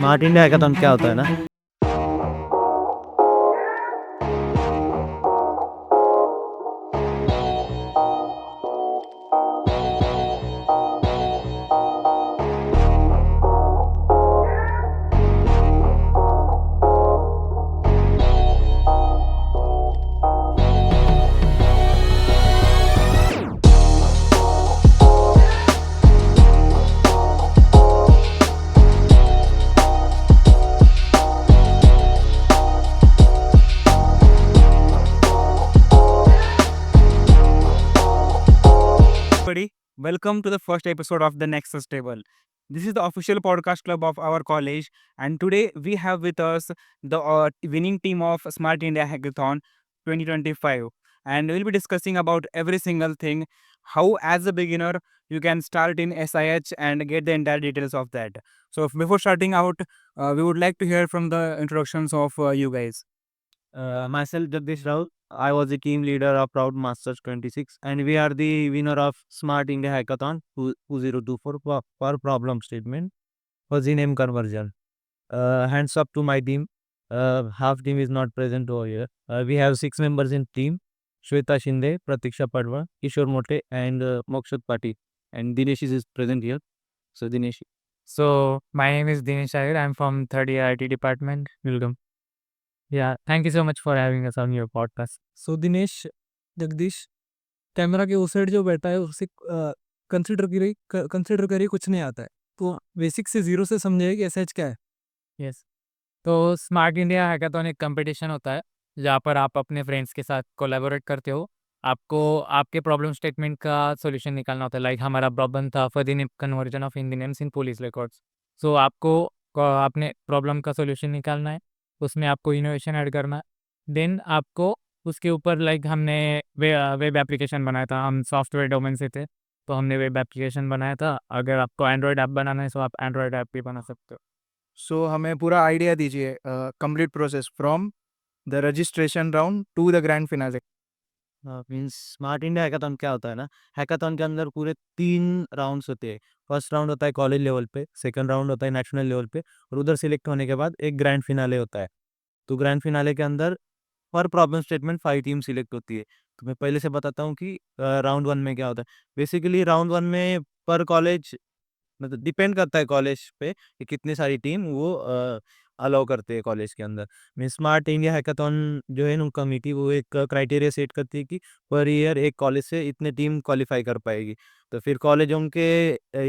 Smart India hackathon क्या होता है ना। Everybody, welcome to the first episode of the Nexus Table. This is the official podcast club of our college, and today we have with us the winning team of Smart India Hackathon 2025, and we'll be discussing about every single thing, how as a beginner you can start in SIH and get the entire details of that. So before starting out, we would like to hear from the introductions of you guys. Myself, Jagdish Rao. I was the team leader of Proud Masters 26, and we are the winner of Smart India Hackathon 2024 for problem statement for the name conversion. Hands up to my team. Half team is not present over here. We have 6 members in team: Shweta Shinde, Pratiksha Padwa, Kishore Mote, and Mokshat Pati. And Dinesh is present here. So Dinesh. So my name is Dinesh Iyer. I'm from third year IT department. Welcome. Yeah, thank you so much for having us on your podcast. So Dinesh Jagdish camera के उस side जो बैठा है उसे consider करिए कुछ नहीं आता है तो बेसिक से जीरो से समझिए कि एसएच क्या है। यस। तो स्मार्ट इंडिया हैकाथॉन एक कंपटीशन होता है जहाँ पर आप अपने फ्रेंड्स के साथ कोलैबोरेट करते हो। आपको आपके प्रॉब्लम स्टेटमेंट का सॉल्यूशन निकालना होता है। लाइक हमारा प्रॉब्लम था for the conversion of Hindi names in police records. So आपको अपने प्रॉब्लम का सॉल्यूशन निकालना है, उसमें आपको इनोवेशन ऐड करना है। देन आपको उसके ऊपर लाइक हमने वेब एप्लीकेशन बनाया था। हम सॉफ्टवेयर डोमेन से थे तो हमने वेब एप्लीकेशन बनाया था। अगर आपको एंड्रॉयड ऐप बनाना है तो आप एंड्रॉयड ऐप भी बना सकते हो। सो हमें पूरा आइडिया दीजिए, complete process from the registration round to the grand finale. Means smart India hackathon क्या होता है ना। हैकाथॉन के अंदर पूरे 3 राउंड्स होते हैं। फर्स्ट राउंड होता है कॉलेज लेवल पे, सेकंड राउंड होता है नेशनल लेवल पे, और उधर सिलेक्ट होने के बाद एक ग्रैंड फिनाले होता है। तो ग्रैंड फिनाले के अंदर पर प्रॉब्लम स्टेटमेंट 5 टीम सिलेक्ट होती है। तो मैं पहले से बताता हूँ कि राउंड 1 में क्या होता है। बेसिकली राउंड 1 में पर कॉलेज मतलब डिपेंड करता है कॉलेज पे कि कितनी सारी टीम वो अलाउ करते हैं कॉलेज के अंदर। मीन स्मार्ट इंडिया हैकाथॉन जो है ना कमिटी वो एक क्राइटेरिया सेट करती है कि पर ईयर एक कॉलेज से इतने टीम क्वालिफाई कर पाएगी। तो फिर कॉलेज उनके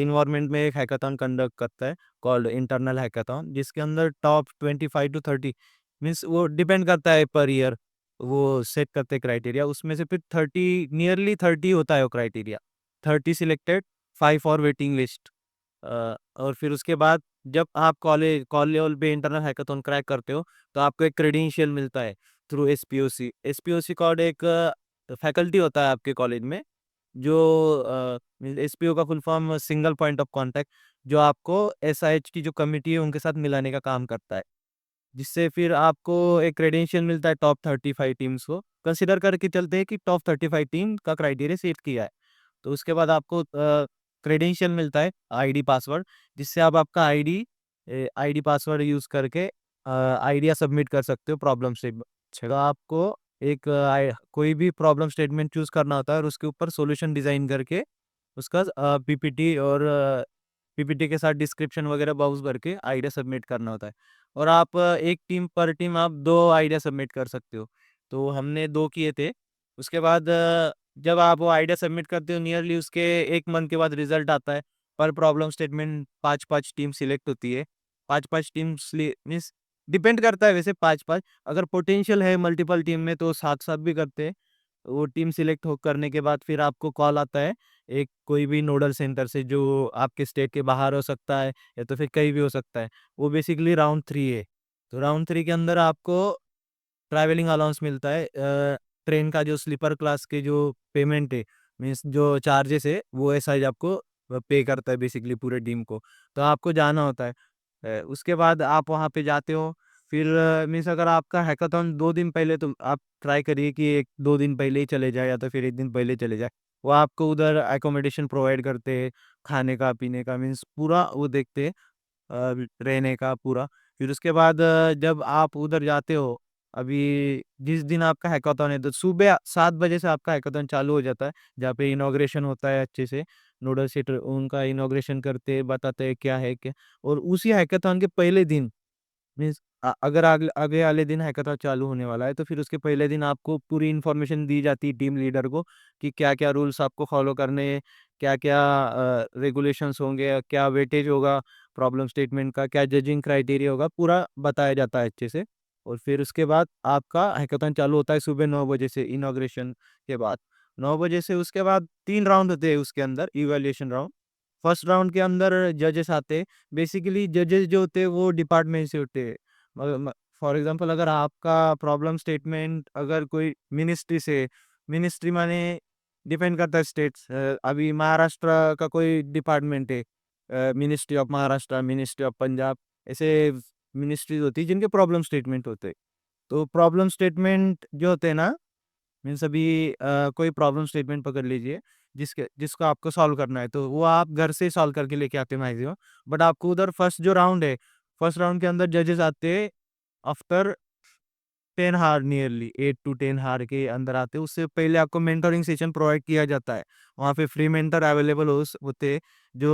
इन्वायरमेंट में एक हैकाथॉन कंडक्ट करता है कॉल्ड इंटरनल हैकाथॉन, जिसके अंदर टॉप 25 to 30 मीन्स वो डिपेंड करता है पर ईयर वो सेट करते हैं क्राइटेरिया। उसमें से फिर 30 होता है वो criteria. 30 selected, 5 for waiting list. और फिर उसके बाद जब आप कॉल लेवल पे इंटरनल हैकाथॉन क्रैक करते हो तो आपको एक क्रेडेंशियल मिलता है थ्रू एसपीओसी। एसपीओसी कॉर्ड एक फैकल्टी होता है आपके कॉलेज में जो एसपीओ का full form single point of contact, जो आपको एसआईएच की जो कमिटी है उनके साथ मिलाने का काम करता है, जिससे फिर आपको एक क्रेडेंशियल मिलता है टॉप 35 टीम्स को कंसिडर करके चलते हैं कि टॉप 35 टीम का क्राइटेरिया सेट किया है। तो उसके बाद आपको क्रेडेंशियल मिलता है आईडी पासवर्ड, जिससे आप आपका आईडी पासवर्ड यूज़ करके आइडिया सबमिट कर सकते हो प्रॉब्लम स्टेटमेंट। तो आपको एक कोई भी प्रॉब्लम स्टेटमेंट चूज़ करना होता है और उसके ऊपर सॉल्यूशन डिज़ाइन करके उसका पीपीटी और पीपीटी के साथ डिस्क्रिप्शन वगैरह ब्राउज़ करके आइडिया सबमिट करना होता है। और आप एक टीम पर टीम आप 2 आइडिया सबमिट कर सकते हो। तो हमने 2 किए थे। उसके बाद जब आप वो आइडिया सबमिट करते हो नियरली उसके 1 मंथ के बाद रिज़ल्ट आता है। पर प्रॉब्लम स्टेटमेंट 5-5 टीम सिलेक्ट होती है। 5-5 टीम्स मीन्स डिपेंड करता है वैसे 5-5, अगर पोटेंशियल है मल्टीपल टीम में तो 7-7 भी करते हैं। वो टीम सिलेक्ट हो करने के बाद फिर आपको कॉल आता है एक कोई भी नोडल सेंटर से जो आपके स्टेट के बाहर हो सकता है या तो फिर कहीं भी हो सकता है। वो बेसिकली राउंड 3 है। तो राउंड 3 के अंदर आपको ट्रैवलिंग अलाउंस मिलता है। ट्रेन का जो स्लीपर क्लास के जो पेमेंट है मीन्स जो चार्जेस है वो एसआई आपको पे करता है बेसिकली पूरे टीम को। तो आपको जाना होता है। उसके बाद आप वहाँ पे जाते हो। फिर मीन्स अगर आपका हैकाथॉन 2 दिन पहले, तो आप ट्राई करिए कि 1-2 दिन पहले ही चले जाए या तो फिर 1 दिन पहले चले जाए। वो आपको उधर अकोमोडेशन प्रोवाइड करते हैं, खाने का, पीने का मीन्स पूरा वो देखते हैं। रहने का पूरा। फिर उसके बाद जब आप उधर जाते हो, अभी जिस दिन आपका हैकाथॉन है तो सुबह 7 बजे से आपका हैकाथॉन चालू हो जाता है, जहाँ पे इनॉग्रेशन होता है अच्छे से। नूडल सीटर उनका इनॉग्रेशन करते, बताते हैं क्या है क्या। और उसी हैकाथॉन के पहले दिन मीन्स अगर आगे वाले दिन हैकाथॉन चालू होने वाला है तो फिर उसके पहले दिन आपको पूरी इन्फॉर्मेशन दी जाती है टीम लीडर को कि क्या-क्या रूल्स आपको फॉलो करने हैं, क्या-क्या रेगुलेशंस होंगे, क्या वेटेज होगा प्रॉब्लम स्टेटमेंट का, क्या जजिंग क्राइटेरिया होगा, पूरा बताया जाता है अच्छे से। और फिर उसके बाद आपका हैकाथॉन चालू होता है सुबह 9 बजे से इनॉग्रेशन के बाद। 9 बजे से उसके बाद 3 राउंड होते हैं उसके अंदर इवैल्यूएशन राउंड। फर्स्ट राउंड के अंदर जजेस आते हैं। बेसिकली जजेस जो होते हैं वो डिपार्टमेंट से होते हैं। फॉर एग्जांपल अगर आपका प्रॉब्लम स्टेटमेंट अगर कोई मिनिस्ट्री से, मिनिस्ट्री माने डिपेंड करता है स्टेट्स, अभी महाराष्ट्र का कोई डिपार्टमेंट है, ministry of Maharashtra, ministry of Punjab, ऐसे मिनिस्ट्रीज होती है जिनके प्रॉब्लम स्टेटमेंट होते हैं। तो प्रॉब्लम स्टेटमेंट जो होते हैं ना, मीन्स अभी कोई प्रॉब्लम स्टेटमेंट पकड़ लीजिए जिसको आपको सॉल्व करना है, तो वो आप घर से सॉल्व करके लेके आते हैं मैक्सिमम। बट आपको उधर फर्स्ट जो राउंड है, फर्स्ट राउंड के अंदर जजेस आते हैं आफ्टर 10 हावर, नियरली 8 टू 10 हावर के अंदर आते हैं। उससे पहले आपको मेंटरिंग सेशन प्रोवाइड किया जाता है। वहाँ पे फ्री मेंटर अवेलेबल होते हैं जो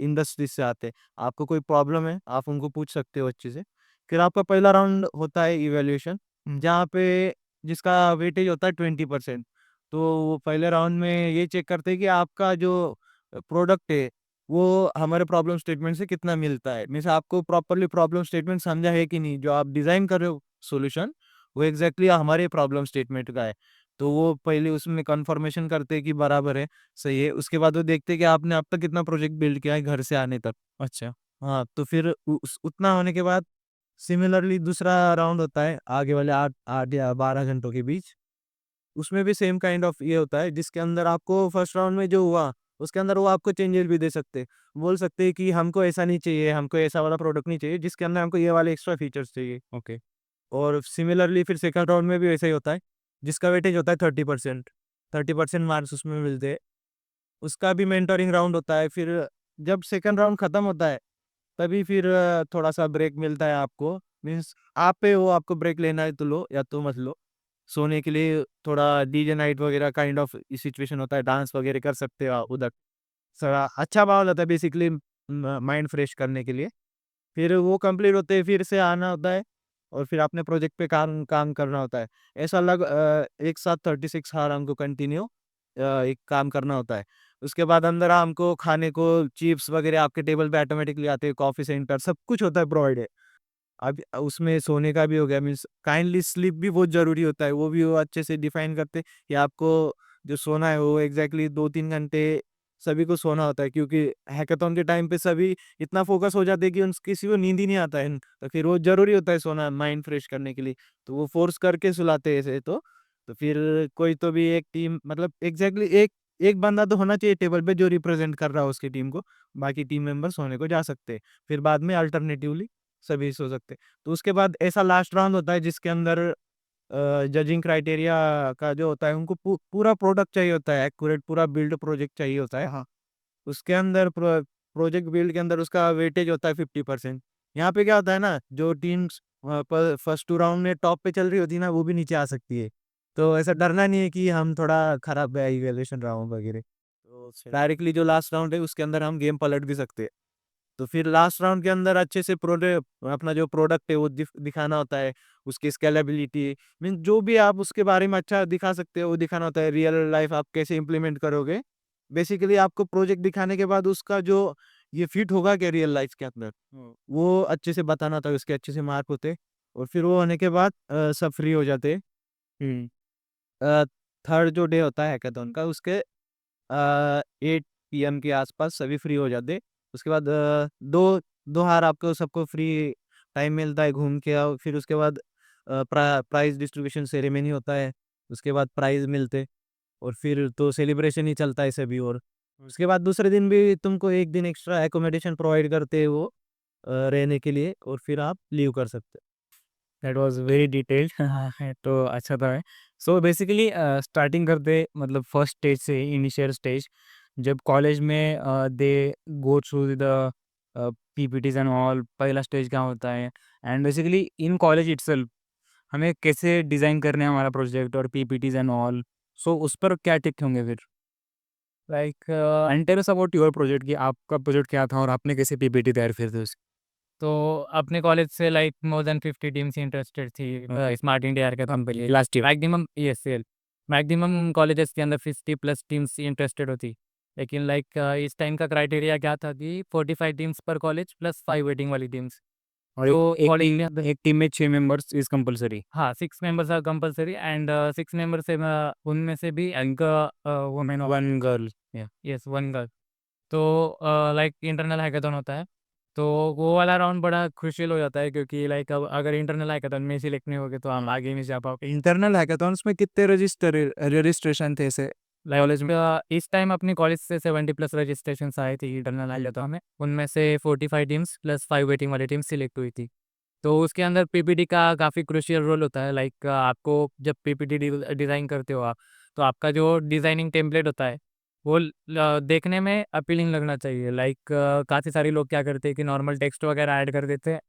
इंडस्ट्री से आते हैं। आपको कोई प्रॉब्लम है, आप उनको पूछ सकते हो अच्छे से। फिर आपका पहला राउंड होता है इवैल्यूएशन, जहाँ पे जिसका वेटेज होता है 20%। तो वो पहले राउंड में ये चेक करते हैं कि आपका जो प्रोडक्ट है, वो हमारे प्रॉब्लम स्टेटमेंट से कितना मिलता है। मीन्स आपको प्रॉपर्ली प्रॉब्लम स्टेटमेंट समझा है कि नहीं, जो आप डिज़ाइन कर रहे हो सॉल्यूशन, वो एग्ज़ैक्टली हमारे प्रॉब्लम स्टेटमेंट का है। तो वो पहले उसमें कन्फर्मेशन करते हैं कि बराबर है, सही है। उसके बाद वो देखते हैं कि आपने अब तक कितना प्रोजेक्ट बिल्ड किया है घर से आने तक। अच्छा। हाँ, तो फिर उतना होने के बाद सिमिलरली दूसरा राउंड होता है आगे वाले 8 8 या 12 घंटों के बीच। उसमें भी सेम काइंड ऑफ ये होता है जिसके अंदर आपको फर्स्ट राउंड में जो हुआ, उसके अंदर वो आपको चेंजेस भी दे सकते हैं। बोल सकते हैं कि हमको ऐसा नहीं चाहिए, हमको ऐसा वाला प्रोडक्ट नहीं चाहिए, जिसके अंदर हमको ये वाले एक्स्ट्रा फीचर्स चाहिए। ओके। और सिमिलरली फिर सेकंड राउंड में भी वैसा ही होता है, जिसका वेटेज होता है 30%। 30% मार्क्स उसमें मिलते हैं। उसका भी मेंटरिंग राउंड होता है। फिर जब सेकंड राउंड खत्म होता है, तभी फिर थोड़ा-सा ब्रेक मिलता है आपको। मीन्स आप पे हो, आपको ब्रेक लेना है तो लो या तो मत लो। सोने के लिए थोड़ा डीजे नाइट वगैरह काइंड ऑफ सिचुएशन होता है, डांस वगैरह कर सकते हो आप उधर। थोड़ा अच्छा माहौल होता है बेसिकली माइंड फ्रेश करने के लिए। फिर वो कंप्लीट होते ही फिर से आना होता है और फिर अपने प्रोजेक्ट पे काम काम करना होता है। ऐसा एक साथ 36 हावर हमको कंटिन्यू एक काम करना होता है। उसके बाद अंदर हमको खाने को चिप्स वगैरह आपके टेबल पे ऑटोमेटिकली आते हैं, कॉफ़ी सेंटर सब कुछ होता है प्रोवाइडेड। अब उसमें सोने का भी हो गया, मीन्स काइंडली स्लीप भी बहुत ज़रूरी होता है, वो भी वो अच्छे से डिफाइन करते हैं कि आपको जो सोना है वो एग्ज़ैक्टली 2-3 घंटे सभी को सोना होता है, क्योंकि हैकाथॉन के टाइम पे सभी इतना फ़ोकस हो जाते हैं कि उन किसी को नींद ही नहीं आता है। तो फिर वो ज़रूरी होता है सोना माइंड फ्रेश करने के लिए, तो वो फ़ोर्स करके सुलाते हैं ऐसे तो। तो फिर कोई तो भी एक टीम मतलब एग्ज़ैक्टली एक एक बंदा तो होना चाहिए टेबल पे जो रिप्रेज़ेंट कर रहा हो उसकी टीम को, बाकी टीम मेंबर सोने को जा सकते हैं। फिर बाद में अल्टरनेटिवली सभी सो सकते हैं। तो उसके बाद ऐसा लास्ट राउंड होता है जिसके अंदर जजिंग क्राइटेरिया का जो होता है उनको पूरा प्रोडक्ट चाहिए होता है, एक्यूरेट पूरा बिल्ड प्रोजेक्ट चाहिए होता है। हाँ, उसके अंदर प्रोजेक्ट बिल्ड के अंदर उसका वेटेज होता है 50%। यहाँ पे क्या होता है ना, जो टीम्स फर्स्ट 2 राउंड में टॉप पे चल रही होती है ना, वो भी नीचे आ सकती है। तो ऐसा डरना नहीं है कि हम थोड़ा खराब गया इवैल्यूएशन राउंड वगैरह। तो डायरेक्टली जो लास्ट राउंड है उसके अंदर हम गेम पलट भी सकते हैं। तो फिर लास्ट राउंड के अंदर अच्छे से अपना जो प्रोडक्ट है वो दिखाना होता है, उसकी स्केलेबिलिटी मीन्स जो भी आप उसके बारे में अच्छा दिखा सकते हो वो दिखाना होता है, रियल लाइफ आप कैसे इम्प्लीमेंट करोगे। बेसिकली आपको प्रोजेक्ट दिखाने के बाद उसका जो ये फिट होगा क्या रियल लाइफ के अंदर, वो अच्छे से बताना होता है, उसके अच्छे से मार्क होते हैं। और फिर वो होने के बाद सब फ्री हो जाते हैं। हुँ। थर्ड जो डे होता है हैकाथॉन का उसके 8 पीएम के आसपास सभी फ्री हो जाते। उसके बाद 2 हावर आपको सबको फ्री टाइम मिलता है, घूम के आओ। फिर उसके बाद प्राइज़ डिस्ट्रीब्यूशन सेरेमनी होता है। उसके बाद प्राइज़ मिलते और फिर तो सेलिब्रेशन ही चलता है सभी और। उसके बाद दूसरे दिन भी तुमको 1 दिन एक्स्ट्रा अकोमोडेशन प्रोवाइड करते हैं वो रहने के लिए, और फिर आप लीव कर सकते हो। दैट वाज़ वेरी डिटेल्ड तो अच्छा था। सो बेसिकली स्टार्टिंग करते मतलब फर्स्ट स्टेज से इनिशियल स्टेज जब कॉलेज में they go through the PPTs and all, पहला स्टेज क्या होता है, and basically in college itself हमें कैसे डिज़ाइन करने हैं हमारा प्रोजेक्ट और पीपीटीज एंड ऑल, सो उस पर क्या टिप्स होंगे फिर? Like and tell us about your project कि आपका प्रोजेक्ट क्या था और आपने कैसे पीपीटी तैयार किए थे उसकी? तो अपने कॉलेज से like more than 50 teams interested थी स्मार्ट इंडिया हैकाथॉन के लिए। Last year. Maximum ESL maximum colleges के अंदर 50 प्लस टीम्स इंटरेस्टेड होती। लेकिन लाइक इस टाइम का क्राइटेरिया क्या था कि 45 टीम्स पर कॉलेज प्लस 5 वेटिंग वाली टीम्स। और तो एक टीम में 6 मेंबर्स इज़ कंपल्सरी। हाँ, 6 members are compulsory and 6 member से उनमें से भी वुमेन 1 गर्ल। Yes 1 girl. तो लाइक इंटरनल हैकाथॉन होता है, तो वो वाला राउंड बड़ा क्रूशियल हो जाता है क्योंकि लाइक अब अगर इंटरनल हैकाथॉन में सिलेक्ट नहीं होगे तो हम आगे नहीं जा पाओगे। इंटरनल हैकाथॉन्स में कितने रजिस्ट्रेशन थे से कॉलेज में? इस टाइम अपनी कॉलेज से 70 प्लस रजिस्ट्रेशंस आए थे इंटरनल हैकाथॉन में, उनमें से 45 टीम्स प्लस 5 वेटिंग वाली टीम सिलेक्ट हुई थी। तो उसके अंदर पीपीटी का काफ़ी क्रूशियल रोल होता है। लाइक आपको जब पीपीटी डिज़ाइन करते हो आप, तो आपका जो डिज़ाइनिंग टेम्पलेट होता है वो देखने में अपीलिंग लगना चाहिए। लाइक काफ़ी सारे लोग क्या करते हैं कि नॉर्मल टेक्स्ट वगैरह ऐड कर देते हैं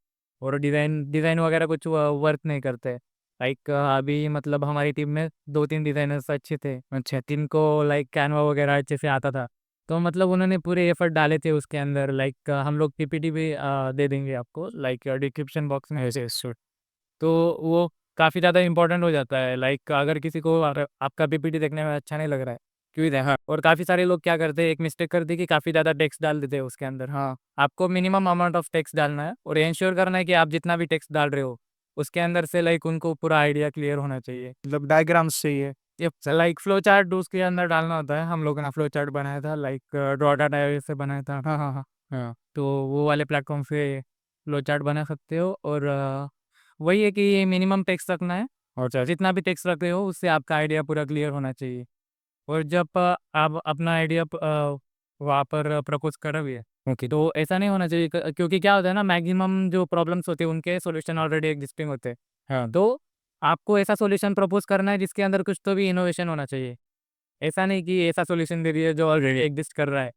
और डिज़ाइन डिज़ाइन वगैरह कुछ वर्क नहीं करते। लाइक अभी मतलब हमारी टीम में 2-3 डिज़ाइनर्स अच्छे थे, अच्छा। जिनको लाइक कैनवा वगैरह अच्छे से आता था। तो मतलब उन्होंने पूरे एफर्ट डाले थे उसके अंदर। लाइक हम लोग पीपीटी भी दे देंगे आपको लाइक डिस्क्रिप्शन बॉक्स में। ऐसे सो तो वो काफ़ी ज़्यादा इम्पोर्टेंट हो जाता है। लाइक अगर किसी को आपका पीपीटी देखने में अच्छा नहीं लग रहा है, क्यों हाँ, और काफ़ी सारे लोग क्या करते हैं, एक मिस्टेक करते हैं कि काफ़ी ज़्यादा टेक्स्ट डाल देते हैं उसके अंदर। हाँ, आपको मिनिमम अमाउंट ऑफ टेक्स्ट डालना है और एंश्योर करना है कि आप जितना भी टेक्स्ट डाल रहे हो, उसके अंदर से लाइक उनको पूरा आइडिया क्लियर होना चाहिए। मतलब डायग्राम्स चाहिए। ये लाइक फ्लो चार्ट उसके अंदर डालना होता है। हम लोगों ने फ्लो चार्ट बनाया था लाइक डॉटा टाइप से बनाया था। हाँ, हाँ, हाँ। हाँ, तो वो वाले प्लेटफॉर्म से फ्लो चार्ट बना सकते हो और वही है कि मिनिमम टेक्स्ट रखना है और जितना भी टेक्स्ट रख रहे हो उससे आपका आइडिया पूरा क्लियर होना चाहिए। और जब आप अपना आइडिया वहाँ पर प्रपोज करोगे ओके। तो ऐसा नहीं होना चाहिए क्योंकि क्या होता है ना, मैक्सिमम जो प्रॉब्लम्स होते हैं उनके सॉल्यूशन ऑलरेडी एग्जिस्टिंग होते हैं। हाँ। तो आपको ऐसा सॉल्यूशन प्रपोज करना है जिसके अंदर कुछ तो भी इनोवेशन होना चाहिए। ऐसा नहीं कि ऐसा सॉल्यूशन दे दिए जो ऑलरेडी एग्जिस्ट कर रहा है।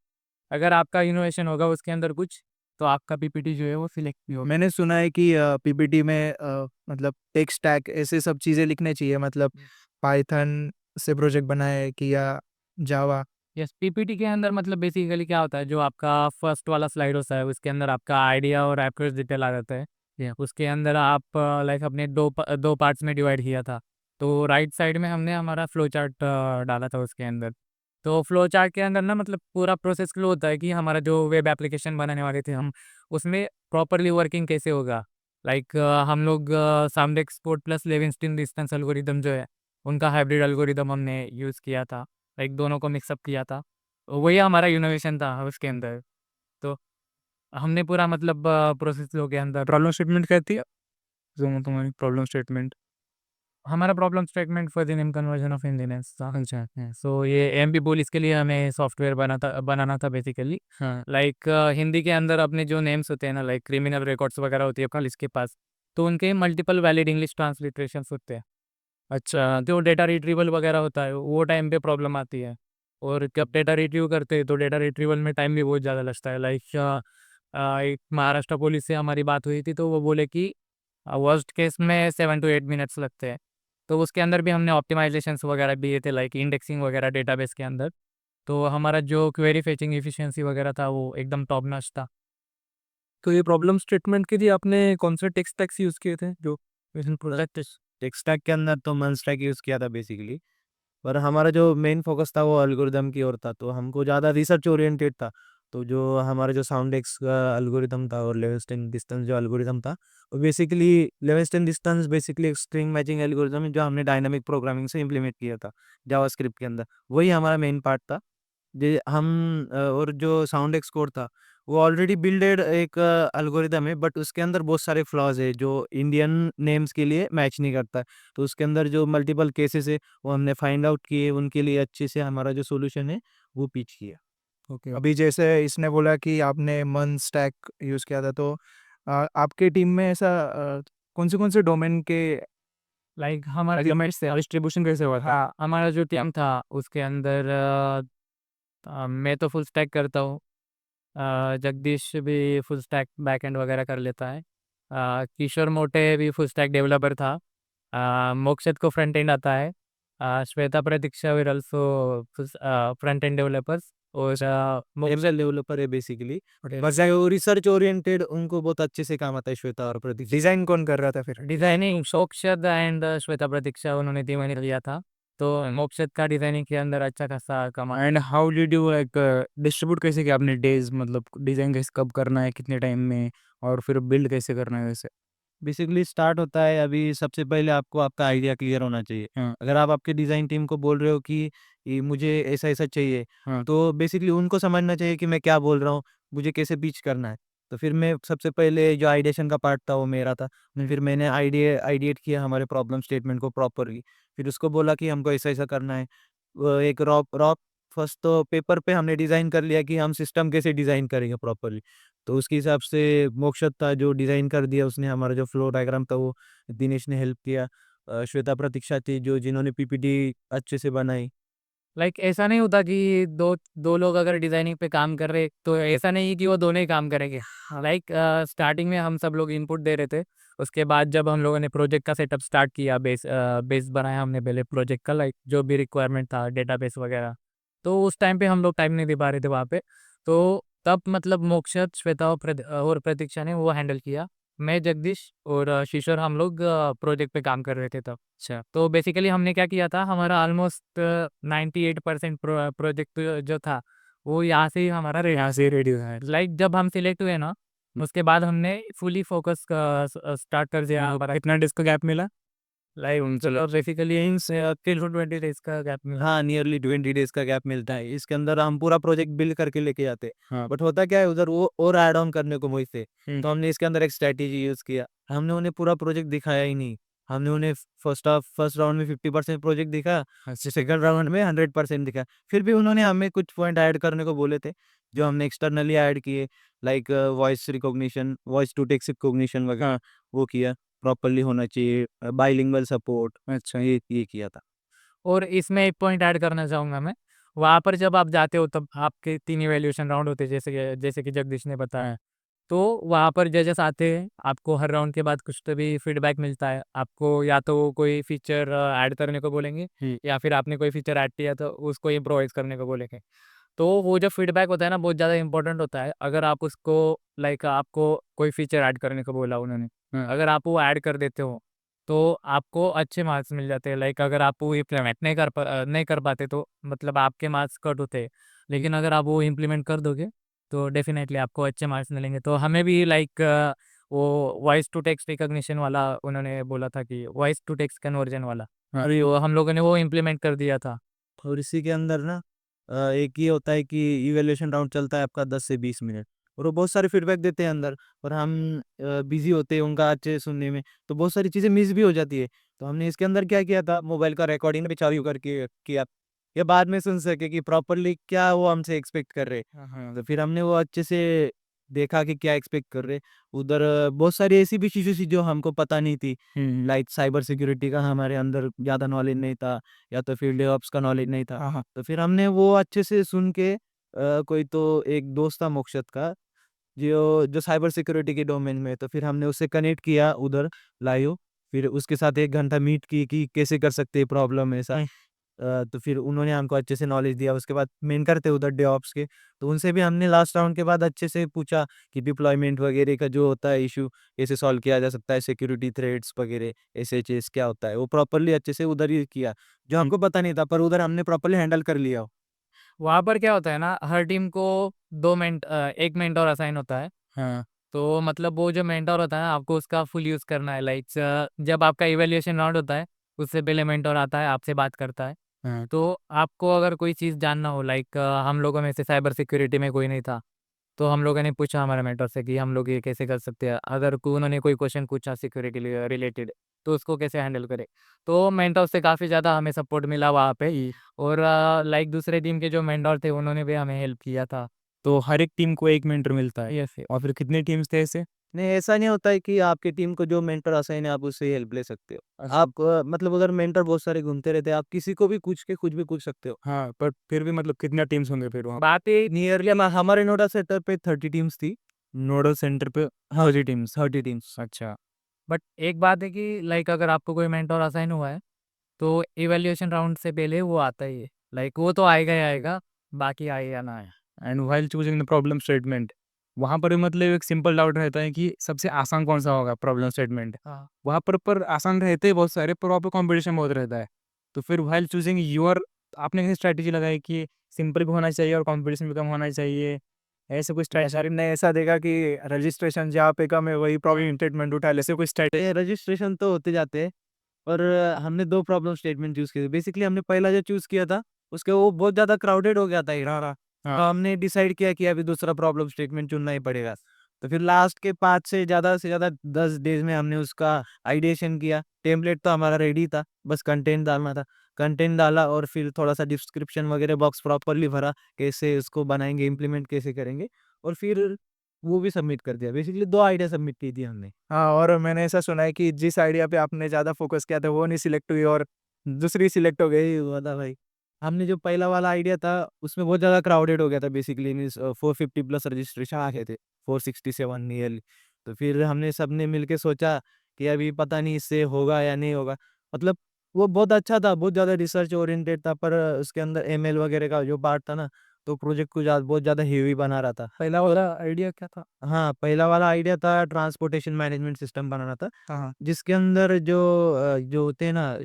अगर आपका इनोवेशन होगा उसके अंदर कुछ, तो आपका पीपीटी जो है वो सिलेक्ट भी होगा। मैंने सुना है कि पीपीटी में मतलब टेक स्टैक ऐसे सब चीज़ें लिखने चाहिए, मतलब पाइथन से प्रोजेक्ट बनाए कि या जावा। यस, पीपीटी के अंदर मतलब बेसिकली क्या होता है, जो आपका फर्स्ट वाला स्लाइड होता है उसके अंदर आपका आइडिया और एक्यूरेट डिटेल आ जाता है। उसके अंदर आप लाइक अपने दो पार्ट्स में डिवाइड किया था। तो राइट साइड में हमने हमारा फ्लो चार्ट डाला था उसके अंदर। तो फ्लो चार्ट के अंदर ना मतलब पूरा प्रोसेस फ्लो होता है कि हमारा जो वेब एप्लीकेशन बनाने वाले थे हम, उसमें प्रॉपरली वर्किंग कैसे होगा। लाइक हम लोग sound export plus Levenshtein distance algorithm जो है, उनका हाइब्रिड एल्गोरिदम हमने यूज़ किया था। लाइक दोनों को मिक्सअप किया था। वही हमारा इनोवेशन था उसके अंदर। तो हमने पूरा मतलब प्रोसेस फ्लो के अंदर प्रॉब्लम स्टेटमेंट कहती है? जो तुम्हारी प्रॉब्लम स्टेटमेंट। हमारा problem statement for the name conversion of engineers था। अच्छा। सो ये एमपी पुल इसके लिए हमें सॉफ्टवेयर बनाना था बेसिकली। हाँ। लाइक हिंदी के अंदर अपने जो नेम्स होते हैं ना, लाइक क्रिमिनल रिकॉर्ड्स वगैरह होती है कॉलेज के पास, तो उनके मल्टीपल वैलिड इंग्लिश ट्रांसलिट्रेशंस होते हैं। अच्छा, जो डेटा रिट्रीवल वगैरह होता है वो टाइम पे प्रॉब्लम आती है। और जब डेटा रिट्रीव करते हैं तो डेटा रिट्रीवल में टाइम भी बहुत ज़्यादा लगता है। लाइक एक महाराष्ट्र पुलिस से हमारी बात हुई थी तो वो बोले कि वर्स्ट केस में 7 to 8 मिनट्स लगते हैं। तो उसके अंदर भी हमने ऑप्टिमाइजेशंस वगैरह दिए थे लाइक इंडेक्सिंग वगैरह डेटाबेस के अंदर। तो हमारा जो क्वेरी फेचिंग एफिशिएंसी वगैरह था वो एकदम टॉप नॉच था। तो ये प्रॉब्लम स्टेटमेंट के लिए आपने कौन से टेक स्टैक्स यूज़ किए थे जो विजन प्रोडक्ट? टेक स्टैक के अंदर तो मन स्टैक यूज़ किया था बेसिकली। पर हमारा जो मेन फ़ोकस था वो एल्गोरिदम की ओर था, तो हमको ज़्यादा रिसर्च ओरिएंटेड था। तो जो हमारा जो साउंडएक्स का एल्गोरिदम था और लेवेस्टिन डिस्टेंस जो एल्गोरिदम था, वो बेसिकली लेवेस्टिन डिस्टेंस बेसिकली एक स्ट्रिंग मैचिंग एल्गोरिदम है जो हमने डायनामिक प्रोग्रामिंग से इम्प्लीमेंट किया था, जावास्क्रिप्ट के अंदर। वही हमारा मेन पार्ट था। जे हम और जो साउंडएक्स कोड था, वो ऑलरेडी बिल्डेड एक एल्गोरिदम है, बट उसके अंदर बहुत सारे फ्लॉज़ है जो इंडियन नेम्स के लिए मैच नहीं करता है। तो उसके अंदर जो मल्टीपल केसेस है वो हमने फाइंड आउट किए, उनके लिए अच्छे से हमारा जो सॉल्यूशन है वो पिच किया। ओके, अभी जैसे इसने बोला कि आपने मन स्टैक यूज़ किया था, तो आपके टीम में ऐसा कौन से डोमेन के लाइक हमारा डिस्ट्रीब्यूशन कैसे हुआ था? हाँ, हमारा जो टीम था उसके अंदर मैं तो फुल स्टैक करता हूँ। जगदीश भी फुल स्टैक बैकएंड वगैरह कर लेता है। किशोर मोटे भी फुल स्टैक डेवलपर था। मोक्षित को फ्रंट एंड आता है। श्वेता प्रतीक्षा विर आल्सो फ्रंट एंड डेवलपर्स और एमएल डेवलपर है बेसिकली, मोक्षित बस वो रिसर्च ओरिएंटेड उनको बहुत अच्छे से काम आता है श्वेता और प्रतीक। डिज़ाइन कौन कर रहा था फिर? डिज़ाइनिंग मोक्षित एंड श्वेता प्रतीक्षा उन्होंने टीम ने लिया था। तो मोक्षित का डिज़ाइनिंग के अंदर अच्छा खासा कमा and how did you like distribute कैसे किया आपने डेज, मतलब डिज़ाइन कैसे कब करना है, कितने टाइम में, और फिर बिल्ड कैसे करना है वैसे? बेसिकली स्टार्ट होता है अभी सबसे पहले आपको आपका आइडिया क्लियर होना चाहिए। हाँ, अगर आप आपके डिज़ाइन टीम को बोल रहे हो कि ये मुझे ऐसा-ऐसा चाहिए, हाँ। तो बेसिकली उनको समझना चाहिए कि मैं क्या बोल रहा हूँ, मुझे कैसे पिच करना है। तो फिर मैं सबसे पहले जो आइडिएशन का पार्ट था वो मेरा था। फिर मैंने आइडिएट किया हमारे प्रॉब्लम स्टेटमेंट को प्रॉपरली। फिर उसको बोला कि हमको ऐसा-ऐसा करना है। एक रॉ रॉ फर्स्ट तो पेपर पे हमने डिज़ाइन कर लिया कि हम सिस्टम कैसे डिज़ाइन करेंगे प्रॉपरली। तो उसके हिसाब से मोक्षत था जो डिज़ाइन कर दिया उसने, हमारा जो फ्लो डायग्राम था वो दिनेश ने हेल्प किया। श्वेता प्रतीक्षा थी जो जिन्होंने पीपीटी अच्छे से बनाई। लाइक ऐसा नहीं होता कि दो लोग अगर डिज़ाइनिंग पे काम कर रहे तो ऐसा नहीं कि वो दोनों ही काम करेंगे। लाइक स्टार्टिंग में हम सब लोग इनपुट दे रहे थे। उसके बाद जब हम लोगों ने प्रोजेक्ट का सेटअप स्टार्ट किया, बेस बनाया हमने पहले प्रोजेक्ट का, लाइक जो भी रिक्वायरमेंट था डेटाबेस वगैरह। तो उस टाइम पे हम लोग टाइम नहीं दे पा रहे थे वहाँ पे। तो तब मतलब मोक्षत, श्वेता और प्रतीक्षा ने वो हैंडल किया। मैं, जगदीश और शिशोर हम लोग प्रोजेक्ट पे काम कर रहे थे तब। अच्छा, तो बेसिकली हमने क्या किया था, हमारा ऑलमोस्ट 98% प्रोजेक्ट जो था वो यहाँ से ही हमारा यहाँ से रेडी हुआ है। लाइक जब हम सिलेक्ट हुए ना, उसके बाद हमने फुली फोकस स्टार्ट कर दिया हमारा। कितना डेज़ का गैप मिला? लाइक चलो बेसिकली 10 to 20 डेज का गैप मिला। हाँ, नियरली 20 डेज़ का गैप मिलता है। इसके अंदर हम पूरा प्रोजेक्ट बिल्ड करके लेके जाते हैं। हाँ। बट होता क्या है उधर वो और ऐड ऑन करने को मुझसे, हुँ। तो हमने इसके अंदर एक स्ट्रैटेजी यूज़ किया। हमने उन्हें पूरा प्रोजेक्ट दिखाया ही नहीं। हमने उन्हें फर्स्ट राउंड में 50% प्रोजेक्ट दिखाया, सेकंड राउंड में 100% दिखाया। फिर भी उन्होंने हमें कुछ पॉइंट ऐड करने को बोले थे, जो हमने एक्सटर्नली ऐड किए, like voice recognition, voice to text recognition वगैरह हाँ। वो किया, प्रॉपर्ली होना चाहिए, बाइलिंगुअल सपोर्ट, अच्छा। ये किया था। और इसमें एक पॉइंट ऐड करना चाहूँगा मैं। वहाँ पर जब आप जाते हो तब आपके 3 इवैल्यूएशन राउंड होते हैं, जैसे कि जगदीश ने बताया। तो वहाँ पर जजेस आते हैं, आपको हर राउंड के बाद कुछ तो भी फीडबैक मिलता है। आपको या तो वो कोई फीचर ऐड करने को बोलेंगे, हुँ। या फिर आपने कोई फीचर ऐड किया तो उसको इम्प्रोवाइज़ करने को बोलेंगे। तो वो जो फीडबैक होता है ना, बहुत ज़्यादा इम्पोर्टेंट होता है। अगर आप उसको, लाइक आपको कोई फीचर ऐड करने को बोला उन्होंने, हाँ। अगर आप वो ऐड कर देते हो तो आपको अच्छे मार्क्स मिल जाते हैं। लाइक अगर आप वो इम्प्लीमेंट नहीं कर पाते तो मतलब आपके मार्क्स कट होते हैं। लेकिन अगर आप वो इम्प्लीमेंट कर दोगे तो डेफिनेटली आपको अच्छे मार्क्स मिलेंगे। तो हमें भी लाइक वो वॉइस टू टेक्स्ट रिकॉग्निशन वाला उन्होंने बोला था कि वॉइस टू टेक्स्ट कन्वर्जन वाला, हाँ। अभी वो हम लोगों ने वो इम्प्लीमेंट कर दिया था। और इसी के अंदर ना एक ये होता है कि इवैल्यूएशन राउंड चलता है आपका 10 से 20 मिनट, और वो बहुत सारे फीडबैक देते हैं अंदर, और हम बिजी होते हैं उनका अच्छे से सुनने में, तो बहुत सारी चीज़ें मिस भी हो जाती है। तो हमने इसके अंदर क्या किया था, मोबाइल का रिकॉर्डिंग भी चालू करके किया, ये बाद में सुन सके कि प्रॉपरली क्या वो हमसे एक्सपेक्ट कर रहे हैं। हाँ, हाँ। तो फिर हमने वो अच्छे से देखा कि क्या एक्सपेक्ट कर रहे हैं। उधर बहुत सारी ऐसी भी चीज़ें थी जो हमको पता नहीं थी, हुँ। लाइक साइबर सिक्योरिटी का हमारे अंदर ज़्यादा नॉलेज नहीं था, या तो फिर डेवऑप्स का नॉलेज नहीं था। हाँ, हाँ। तो फिर हमने वो अच्छे से सुन के कोई तो एक दोस्त था मोक्षत का, जो जो साइबर सिक्योरिटी के डोमेन में है, तो फिर हमने उससे कनेक्ट किया उधर लाइव। फिर उसके साथ 1 घंटा मीट की कि कैसे कर सकते हैं प्रॉब्लम ऐसा। तो फिर उन्होंने हमको अच्छे से नॉलेज दिया। उसके बाद मेंटर थे उधर डेवऑप्स के, तो उनसे भी हमने लास्ट राउंड के बाद अच्छे से पूछा कि डिप्लॉयमेंट वगैरह का जो होता है इश्यू कैसे सॉल्व किया जा सकता है, सिक्योरिटी थ्रेड्स वगैरह, एसएचएस क्या होता है, वो प्रॉपरली अच्छे से उधर ही किया, जो हमको पता नहीं था, पर उधर हमने प्रॉपरली हैंडल कर लिया। वहाँ पर क्या होता है ना, हर टीम को 1 मेंटर असाइन होता है। हाँ। तो मतलब वो जो मेंटर होता है ना, आपको उसका फुल यूज़ करना है। लाइक जब आपका इवैल्यूएशन राउंड होता है, उससे पहले मेंटर आता है, आपसे बात करता है। हाँ। तो आपको अगर कोई चीज़ जानना हो, लाइक हम लोगों में से साइबर सिक्योरिटी में कोई नहीं था, तो हम लोगों ने पूछा हमारे मेंटर से कि हम लोग ये कैसे कर सकते हैं। अगर उन्होंने कोई क्वेश्चन पूछा सिक्योरिटी रिलेटेड, तो उसको कैसे हैंडल करें। तो मेंटर से काफ़ी ज़्यादा हमें सपोर्ट मिला वहाँ पे। और लाइक दूसरे टीम के जो मेंटर थे उन्होंने भी हमें हेल्प किया था। तो हर एक टीम को 1 मेंटर मिलता है, यस। और फिर कितनी टीम्स थे ऐसे? नहीं, ऐसा नहीं होता है कि आपकी टीम को जो मेंटर असाइन है आप उससे हेल्प ले सकते हो। अच्छा। आप मतलब उधर मेंटर बहुत सारे घूमते रहते हैं, आप किसी को भी पूछ के कुछ भी पूछ सकते हो। हाँ, पर फिर भी मतलब कितना टीम्स होंगे फिर वहाँ? बात ये नियरली हमारे नोडा सेटअप पे 30 टीम्स थी। नोडल सेंटर पे हाँ, 30 टीम्स। 30 टीम्स। अच्छा। बट एक बात है कि लाइक अगर आपको कोई मेंटर असाइन हुआ है तो इवैल्यूएशन राउंड से पहले वो आता ही है। लाइक वो तो आएगा ही आएगा, बाकी आए या ना आए। And while choosing the problem statement, वहाँ पर भी मतलब एक सिंपल डाउट रहता है कि सबसे आसान कौन सा होगा प्रॉब्लम स्टेटमेंट। हाँ। वहाँ पर आसान रहते हैं बहुत सारे, पर वहाँ पे कंपटीशन बहुत रहता है। तो फिर व्हाइल चूजिंग योर, आपने कैसी स्ट्रैटेजी लगाई कि सिंपल भी होना चाहिए और कंपटीशन भी कम होना चाहिए, ऐसे कोई स्ट्रैटेजी? सर ने ऐसा देखा कि रजिस्ट्रेशन जहाँ पे कम है वही प्रॉब्लम स्टेटमेंट उठा ले। ऐसे कोई स्ट्रैटेजी? ये रजिस्ट्रेशन तो होते जाते हैं, पर हमने 2 प्रॉब्लम स्टेटमेंट चूज़ किए थे। बेसिकली हमने पहला जो चूज़ किया था, उसके वो बहुत ज़्यादा क्राउडेड हो गया था इरारा। हाँ। तो हमने डिसाइड किया कि अभी दूसरा प्रॉब्लम स्टेटमेंट चुनना ही पड़ेगा। तो फिर लास्ट के 5 से ज़्यादा 10 डेज़ में हमने उसका आइडिएशन किया। टेम्पलेट तो हमारा रेडी था, बस कंटेंट डालना था। कंटेंट डाला और फिर थोड़ा-सा डिस्क्रिप्शन वगैरह बॉक्स प्रॉपर्ली भरा, कैसे इसको बनाएँगे, इम्प्लीमेंट कैसे करेंगे, और फिर वो भी सबमिट कर दिया। बेसिकली 2 आइडिया सबमिट की थी हमने। हाँ, और मैंने ऐसा सुना है कि जिस आइडिया पे आपने ज़्यादा फ़ोकस किया था वो नहीं सिलेक्ट हुई और दूसरी सिलेक्ट हो गई। यही हुआ था भाई। हमने जो पहला वाला आइडिया था उसमें बहुत ज़्यादा क्राउडेड हो गया था, बेसिकली मीन्स 450 प्लस रजिस्ट्रेशन आ गए थे, 467 नियरली। तो फिर हमने सबने मिलके सोचा कि अभी पता नहीं इससे होगा या नहीं होगा। मतलब वो बहुत अच्छा था, बहुत ज़्यादा रिसर्च ओरिएंटेड था, पर उसके अंदर एमएल वगैरह का जो पार्ट था ना, तो प्रोजेक्ट को बहुत ज़्यादा हेवी बना रहा था। पहला वाला आइडिया क्या था? हाँ, पहला वाला आइडिया था ट्रांसपोर्टेशन मैनेजमेंट सिस्टम बनाना था। हाँ, हाँ। जिसके अंदर जो होते हैं ना,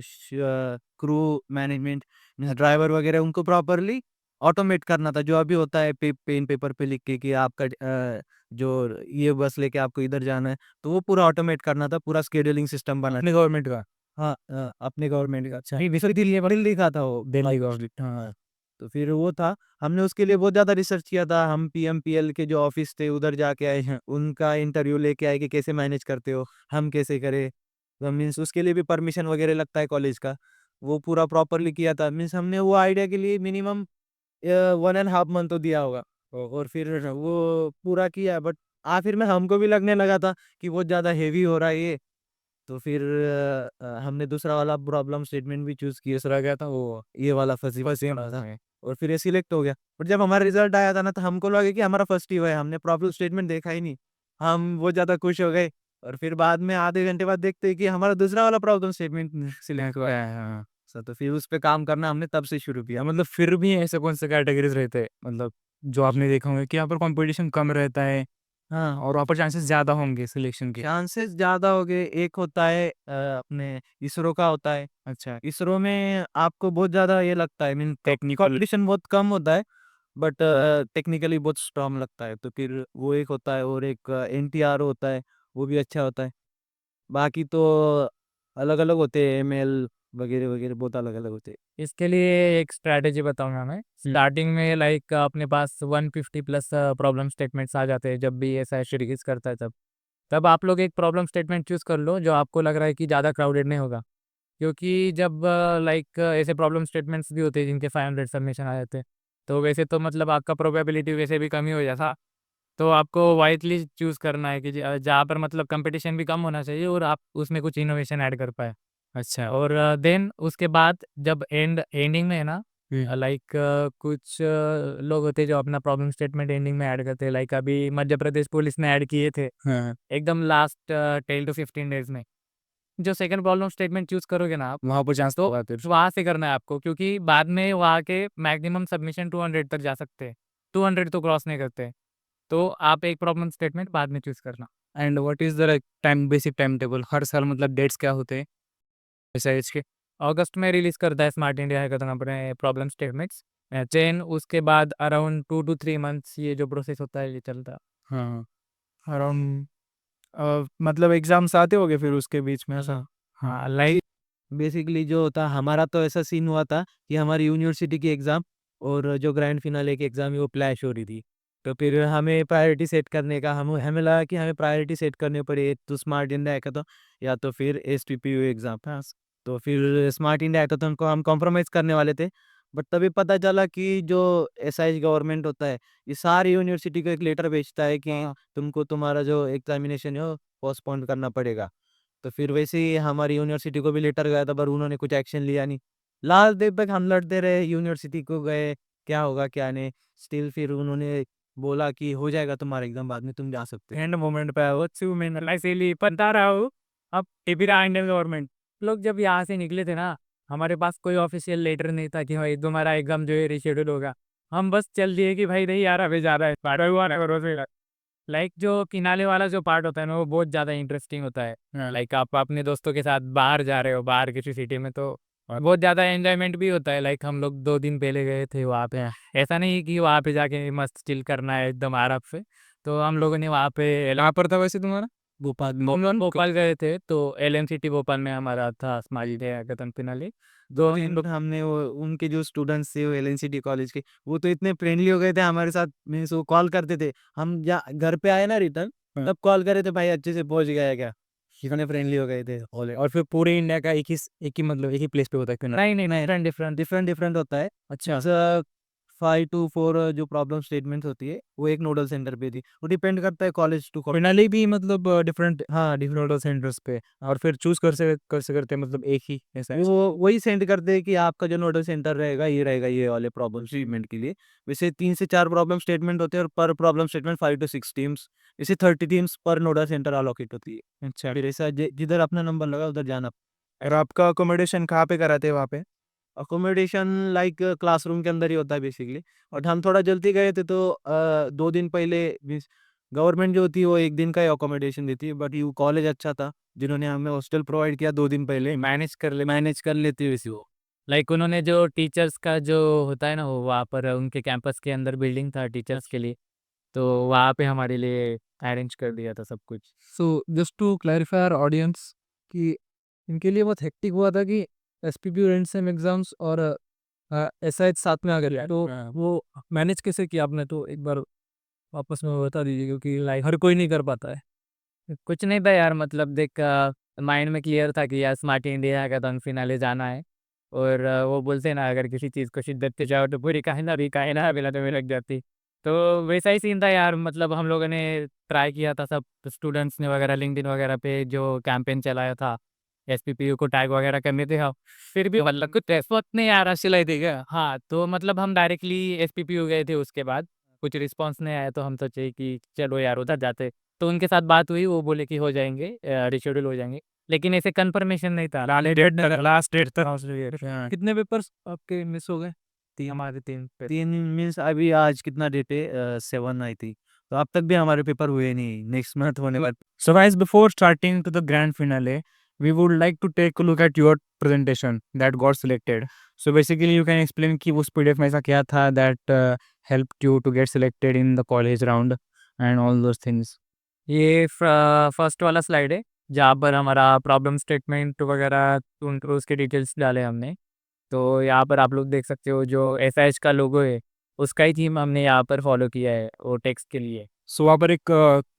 क्रू मैनेजमेंट, ड्राइवर वगैरह, उनको प्रॉपर्ली ऑटोमेट करना था। जो अभी होता है पेन पेपर पे लिख के कि आपका जो ये बस लेके आपको इधर जाना है, तो वो पूरा ऑटोमेट करना था, पूरा शेड्यूलिंग सिस्टम बनाना। अपने गवर्नमेंट का? हाँ, अपने गवर्नमेंट का। अच्छा, नहीं, दिल्ली लिखा था वो। दिल्ली गवर्नमेंट। हाँ, तो फिर वो था, हमने उसके लिए बहुत ज़्यादा रिसर्च किया था। हम पीएमपीएल के जो ऑफ़िस थे उधर जाके आए हैं, उनका इंटरव्यू लेके आए कि कैसे मैनेज करते हो, हम कैसे करें? तो मीन्स उसके लिए भी परमिशन वगैरह लगता है कॉलेज का, वो पूरा प्रॉपर्ली किया था। मीन्स हमने वो आइडिया के लिए मिनिमम 1 एंड हाफ मंथ तो दिया होगा, और फिर वो पूरा किया, बट आखिर में हमको भी लगने लगा था कि बहुत ज़्यादा हेवी हो रहा है ये। तो फिर हमने दूसरा वाला प्रॉब्लम स्टेटमेंट भी चूज़ किया। दूसरा क्या था, वो ये वाला फँसी फँसी वाला था, और फिर ये सिलेक्ट हो गया। बट जब हमारा रिज़ल्ट आया था ना, तो हमको लगा कि हमारा फर्स्ट ही हुआ है, हमने प्रॉब्लम स्टेटमेंट देखा ही नहीं। हम बहुत ज़्यादा खुश हो गए, और फिर बाद में आधे घंटे बाद देखते हैं कि हमारा दूसरा वाला प्रॉब्लम स्टेटमेंट सिलेक्ट हुआ है। हाँ। तो फिर उस पे काम करना हमने तब से शुरू किया। मतलब फिर भी ऐसे कौन से कैटेगरीज रहते हैं मतलब जो आपने देखा होंगे कि यहाँ पर कंपटीशन कम रहता है हाँ, और वहाँ पर चांसेस ज़्यादा होंगे सिलेक्शन के? चांसेस ज़्यादा हो गए। एक होता है अपने इसरो का होता है। अच्छा। इसरो में आपको बहुत ज़्यादा ये लगता है, मीन टेक्निकल। कॉम्पिटिशन बहुत कम होता है, बट टेक्निकली बहुत स्ट्रॉन्ग लगता है, तो फिर वो एक होता है, और एक एनटीआर होता है, वो भी अच्छा होता है। बाकी तो अलग-अलग होते हैं, एमएल वगैरह-वगैरह बहुत अलग-अलग होते हैं। इसके लिए एक स्ट्रैटेजी बताऊंगा मैं। स्टार्टिंग में लाइक अपने पास 150 प्लस प्रॉब्लम स्टेटमेंट्स आ जाते हैं जब भी ऐसा रिलीज करता है, तब आप लोग एक प्रॉब्लम स्टेटमेंट चूज कर लो जो आपको लग रहा है कि ज़्यादा क्राउडेड नहीं होगा। क्योंकि जब लाइक ऐसे प्रॉब्लम स्टेटमेंट्स भी होते हैं जिनके 500 सबमिशन आ जाते हैं, तो वैसे तो मतलब आपका प्रोबेबिलिटी वैसे भी कम ही हो जाता। तो आपको वाइटली चूज़ करना है कि जहाँ पर मतलब कंपटीशन भी कम होना चाहिए और आप उसमें कुछ इनोवेशन ऐड कर पाए। अच्छा। और देन उसके बाद जब एंडिंग में है ना, हम्म। लाइक कुछ लोग होते हैं जो अपना प्रॉब्लम स्टेटमेंट एंडिंग में ऐड करते हैं। लाइक अभी मध्य प्रदेश पुलिस ने ऐड किए थे हाँ, एकदम लास्ट 10 to 15 डेज में। जो सेकंड प्रॉब्लम स्टेटमेंट चूज करोगे ना आप, वहाँ पर चांस तो होगा फिर। वहाँ से करना है आपको, क्योंकि बाद में वहाँ के मैक्सिमम सबमिशन 200 तक जा सकते हैं। 200 तो क्रॉस नहीं करते। तो आप एक प्रॉब्लम स्टेटमेंट बाद में चूज करना। And what is the time, basic time table हर साल मतलब डेट्स क्या होते हैं ऐसा एज के? अगस्त में रिलीज करता है स्मार्ट इंडिया हैकाथन अपने प्रॉब्लम स्टेटमेंट्स। देन उसके बाद अराउंड 2 to 3 मंथ्स ये जो प्रोसेस होता है ये चलता है। हाँ। अराउंड मतलब एग्ज़ाम्स आते होंगे फिर उसके बीच में ऐसा? हाँ, लाइक बेसिकली जो होता हमारा तो ऐसा सीन हुआ था कि हमारी यूनिवर्सिटी की एग्ज़ाम और जो ग्रैंड फिनाले की एग्ज़ाम है वो क्लैश हो रही थी। तो फिर हमें प्रायोरिटी सेट करने का हमें हमें लगा कि हमें प्रायोरिटी सेट करनी पड़ी, एक तो स्मार्ट इंडिया हैकाथन या तो फिर एसटीपीयू एग्ज़ाम। तो फिर स्मार्ट इंडिया हैकाथन को हम कॉम्प्रोमाइज़ करने वाले थे, बट तभी पता चला कि जो एसआईएच गवर्नमेंट होता है, ये सारी यूनिवर्सिटी को एक लेटर भेजता है कि तुमको तुम्हारा जो एग्जामिनेशन है वो पोस्टपोन करना पड़ेगा। तो फिर वैसे ही हमारी यूनिवर्सिटी को भी लेटर गया था, पर उन्होंने कुछ एक्शन लिया नहीं। लास्ट डे तक हम लड़ते रहे, यूनिवर्सिटी को गए, क्या होगा क्या नहीं। स्टिल फिर उन्होंने बोला कि हो जाएगा तुम्हारा एग्जाम, बाद में तुम जा सकते हो। एंड मोमेंट पे वो मैं इसीलिए बता रहा हूँ। अब टिबिरा इंडियन गवर्नमेंट लोग जब यहाँ से निकले थे ना, हमारे पास कोई ऑफिशियल लेटर नहीं था कि भाई तुम्हारा एग्जाम जो है रिशेड्यूल होगा। हम बस चल दिए कि भाई नहीं यार अभी जा रहा है, पार्ट हुआ ना भरोसे। लाइक जो किनारे वाला जो पार्ट होता है ना, वो बहुत ज़्यादा इंटरेस्टिंग होता है। लाइक आप अपने दोस्तों के साथ बाहर जा रहे हो, बाहर किसी सिटी में, तो बहुत ज़्यादा एंजॉयमेंट भी होता है। लाइक हम लोग 2 दिन पहले गए थे वहाँ पे। ऐसा नहीं कि वहाँ पे जाके मस्त चिल करना है एकदम आराम से। तो हम लोगों ने वहाँ पे कहाँ पर था वैसे तुम्हारा? भोपाल हम लोग भोपाल गए थे, तो एलएमसीटी भोपाल में हमारा था स्माइली डे हैकाथन फिनाले। 2 दिन में हमने वो उनके जो स्टूडेंट्स थे वो एलएनसीटी कॉलेज के, वो तो इतने फ्रेंडली हो गए थे हमारे साथ। मीन्स वो कॉल करते थे, हम घर पे आए ना रिटर्न, हाँ। तब कॉल करे थे, भाई अच्छे से पहुंच गया है क्या। कितने फ्रेंडली हो गए थे। और फिर पूरे इंडिया का एक ही मतलब एक ही प्लेस पे होता है फिनाले? नहीं डिफरेंट डिफरेंट डिफरेंट डिफरेंट होता है। अच्छा। 5 to 4 जो प्रॉब्लम स्टेटमेंट होती है, वो एक नोडल सेंटर पे थी। वो डिपेंड करता है कॉलेज टू कॉलेज। फिनाले भी मतलब डिफरेंट, हाँ, डिफरेंट सेंटर्स पे, और फिर चूज कर से करते हैं मतलब एक ही ऐसा है? वो वही सेंड करते हैं कि आपका जो नोडल सेंटर रहेगा ये रहेगा, ये वाले प्रॉब्लम स्टेटमेंट के लिए। वैसे 3 से 4 प्रॉब्लम स्टेटमेंट होते हैं, और पर प्रॉब्लम स्टेटमेंट 5 to 6 टीम्स, इसे 30 टीम्स पर नोडल सेंटर अलोकेट होती है। अच्छा। फिर ऐसा जिधर अपना नंबर लगा उधर जाना। और आपका अकोमोडेशन कहाँ पे कराते हैं वहाँ पे? अकोमोडेशन लाइक क्लासरूम के अंदर ही होता है बेसिकली। और हम थोड़ा जल्दी गए थे, तो 2 दिन पहले मीन्स गवर्नमेंट जो होती है वो 1 दिन का ही अकोमोडेशन देती है, बट ये कॉलेज अच्छा था जिन्होंने हमें हॉस्टल प्रोवाइड किया 2 दिन पहले। मैनेज कर लेती है वैसे वो। लाइक उन्होंने जो टीचर्स का जो होता है ना, वो वहाँ पर उनके कैंपस के अंदर बिल्डिंग था टीचर्स के लिए, तो वहाँ पे हमारे लिए अरेंज कर दिया था सब कुछ। So just to clarify our audience कि इनके लिए बहुत हेक्टिक हुआ था कि एसपीपी एंड सेम एग्जाम्स और एसआईएच साथ में आ गए, तो वो मैनेज कैसे किया आपने, तो एक बार वापस में बता दीजिए, क्योंकि लाइक हर कोई नहीं कर पाता है। कुछ नहीं था यार, मतलब देख माइंड में क्लियर था कि यार स्मार्ट इंडिया हैकाथन फिनाले जाना है। और वो बोलते हैं ना, अगर किसी चीज़ को शिद्दत से जाओ तो पूरी कायनात बिला तो लग जाती। तो वैसा ही सीन था यार। मतलब हम लोगों ने ट्राई किया था, सब स्टूडेंट्स ने वगैरह लिंक्डइन वगैरह पे जो कैंपेन चलाया था, एसपीपीयू को टैग वगैरह करने थे हम। फिर भी मतलब कुछ रेस्पॉन्स नहीं आ रहा सिलाई देगा। हाँ, तो मतलब हम डायरेक्टली एसपीपीयू गए थे उसके बाद। कुछ रिस्पॉन्स नहीं आया, तो हम सोचे कि चलो यार उधर जाते। तो उनके साथ बात हुई, वो बोले कि हो जाएंगे, रिशेड्यूल हो जाएंगे, लेकिन ऐसे कंफर्मेशन नहीं था। लास्ट डेट था। कितने पेपर्स आपके मिस हो गए? हमारे 3 पे 3 मीन्स अभी आज कितना डेट है, 7 आई थी, तो अब तक भी हमारे पेपर हुए नहीं, नेक्स्ट मंथ होने वाले। So guys, before starting to the grand finale, we would like to take a look at your presentation that got selected. So basically, you can explain कि उस PDF में ऐसा क्या था that helped you to get selected in the college round and all those things. ये first वाला slide है, जहाँ पर हमारा प्रॉब्लम स्टेटमेंट वगैरह उसके डिटेल्स डाले हमने। तो यहाँ पर आप लोग देख सकते हो, जो एसएच का लोगो है उसका ही थीम हमने यहाँ पर फॉलो किया है वो टेक्स्ट के लिए। So वहाँ पर एक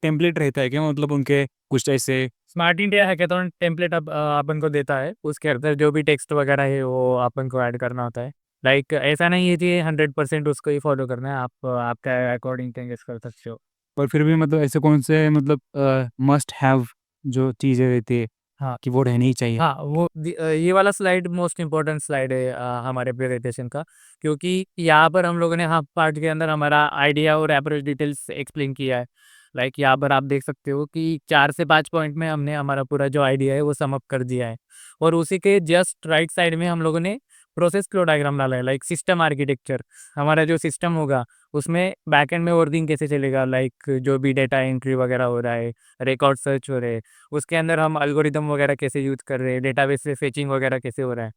टेम्पलेट रहता है क्या, मतलब उनके कुछ ऐसे? स्मार्ट इंडिया हैकाथन टेम्पलेट अब अपन को देता है, उसके अंदर जो भी टेक्स्ट वगैरह है वो अपन को ऐड करना होता है। लाइक ऐसा नहीं है कि 100% उसको ही फॉलो करना है, आप आपका अकॉर्डिंग चेंजेस कर सकते हो। पर फिर भी मतलब ऐसे कौन से मतलब मस्ट हैव जो चीज़ें रहती है, हाँ कि वो रहनी ही चाहिए? हाँ, ये वाला स्लाइड मोस्ट इम्पोर्टेंट स्लाइड है हमारे प्रेजेंटेशन का, क्योंकि यहाँ पर हम लोगों ने हाँ पार्ट के अंदर हमारा आइडिया और अप्रोच डिटेल्स एक्सप्लेन किया है। लाइक यहाँ पर आप देख सकते हो कि 4 से 5 पॉइंट में हमने हमारा पूरा जो आइडिया है वो सम अप कर दिया है। और उसी के जस्ट राइट साइड में हम लोगों ने प्रोसेस फ्लो डायग्राम डाला है, लाइक सिस्टम आर्किटेक्चर। हमारा जो सिस्टम होगा उसमें बैकएंड में वर्किंग कैसे चलेगा, लाइक जो भी डेटा एंट्री वगैरह हो रहा है, रिकॉर्ड सर्च हो रहे हैं, उसके अंदर हम एल्गोरिदम वगैरह कैसे यूज़ कर रहे हैं, डेटाबेस से फेचिंग वगैरह कैसे हो रहा है।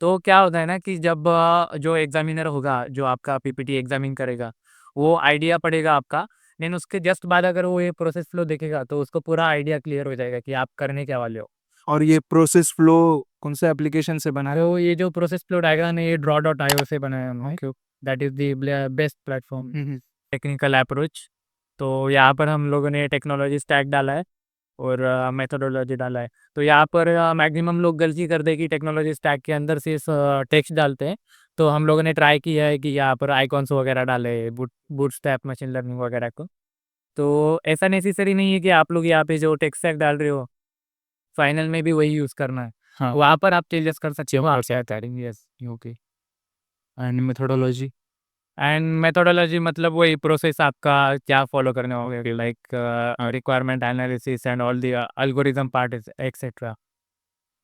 तो क्या होता है ना कि जब जो एग्जामिनर होगा, जो आपका पीपीटी एग्जामिन करेगा, वो आइडिया पड़ेगा आपका, देन उसके जस्ट बाद अगर वो ये प्रोसेस फ्लो देखेगा तो उसको पूरा आइडिया क्लियर हो जाएगा कि आप करने क्या वाले हो। और ये प्रोसेस फ्लो कौन से एप्लीकेशन से बना है? तो ये जो प्रोसेस फ्लो डायग्राम है ये draw.io से बनाया है हमने। That is the best platform technical approach. तो यहाँ पर हम लोगों ने टेक्नोलॉजी स्टैक डाला है और मेथोडोलॉजी डाला है। तो यहाँ पर मैक्सिमम लोग गलती करते हैं कि टेक्नोलॉजी स्टैक के अंदर से टेक्स्ट डालते हैं, तो हम लोगों ने ट्राई किया है कि यहाँ पर आइकॉन्स वगैरह डाले, बूटस्ट्रैप मशीन लर्निंग वगैरह को। तो ऐसा नेसेसरी नहीं है कि आप लोग यहाँ पे जो टेक स्टैक डाल रहे हो, फाइनल में भी वही यूज़ करना है। हाँ। वहाँ पर आप चेंजेस कर सकते हो outside adding, yes, okay. And methodology? And methodology मतलब वही प्रोसेस आपका क्या फॉलो करने होगा, like requirement analysis and all the algorithm part etcetera.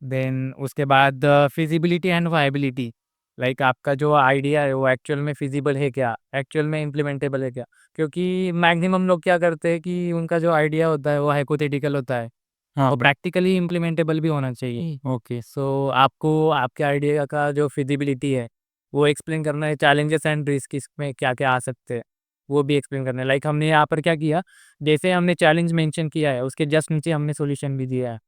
Then उसके बाद फिजिबिलिटी एंड वायबिलिटी, लाइक आपका जो आइडिया है वो एक्चुअल में फिजिबल है क्या, एक्चुअल में इम्प्लीमेंटेबल है क्या। क्योंकि मैक्सिमम लोग क्या करते हैं कि उनका जो आइडिया होता है वो हाइपोथेटिकल होता है, हाँ। और प्रैक्टिकली इम्प्लीमेंटेबल भी होना चाहिए। ओके। सो आपको आपके आइडिया का जो फिजिबिलिटी है वो एक्सप्लेन करना है, चैलेंजेस एंड रिस्क इसमें क्या क्या आ सकते हैं वो भी एक्सप्लेन करना है। लाइक हमने यहाँ पर क्या किया, जैसे हमने चैलेंज मेंशन किया है उसके जस्ट नीचे हमने सॉल्यूशन भी दिया है।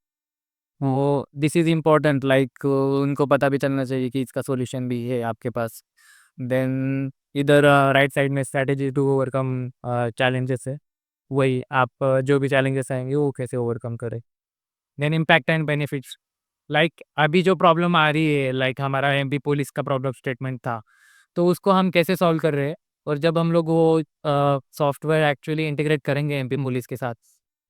वो दिस इज़ इम्पोर्टेंट, लाइक उनको पता भी चलना चाहिए कि इसका सॉल्यूशन भी है आपके पास। देन इधर राइट साइड में स्ट्रैटेजी टू ओवरकम चैलेंजेस है, वही आप जो भी चैलेंजेस आएंगे वो कैसे ओवरकम करें। Then impact and benefits, like अभी जो प्रॉब्लम आ रही है, लाइक हमारा एमपी पुलिस का प्रॉब्लम स्टेटमेंट था, तो उसको हम कैसे सॉल्व कर रहे हैं। और जब हम लोग वो सॉफ्टवेयर एक्चुअली इंटीग्रेट करेंगे एमपी पुलिस के साथ,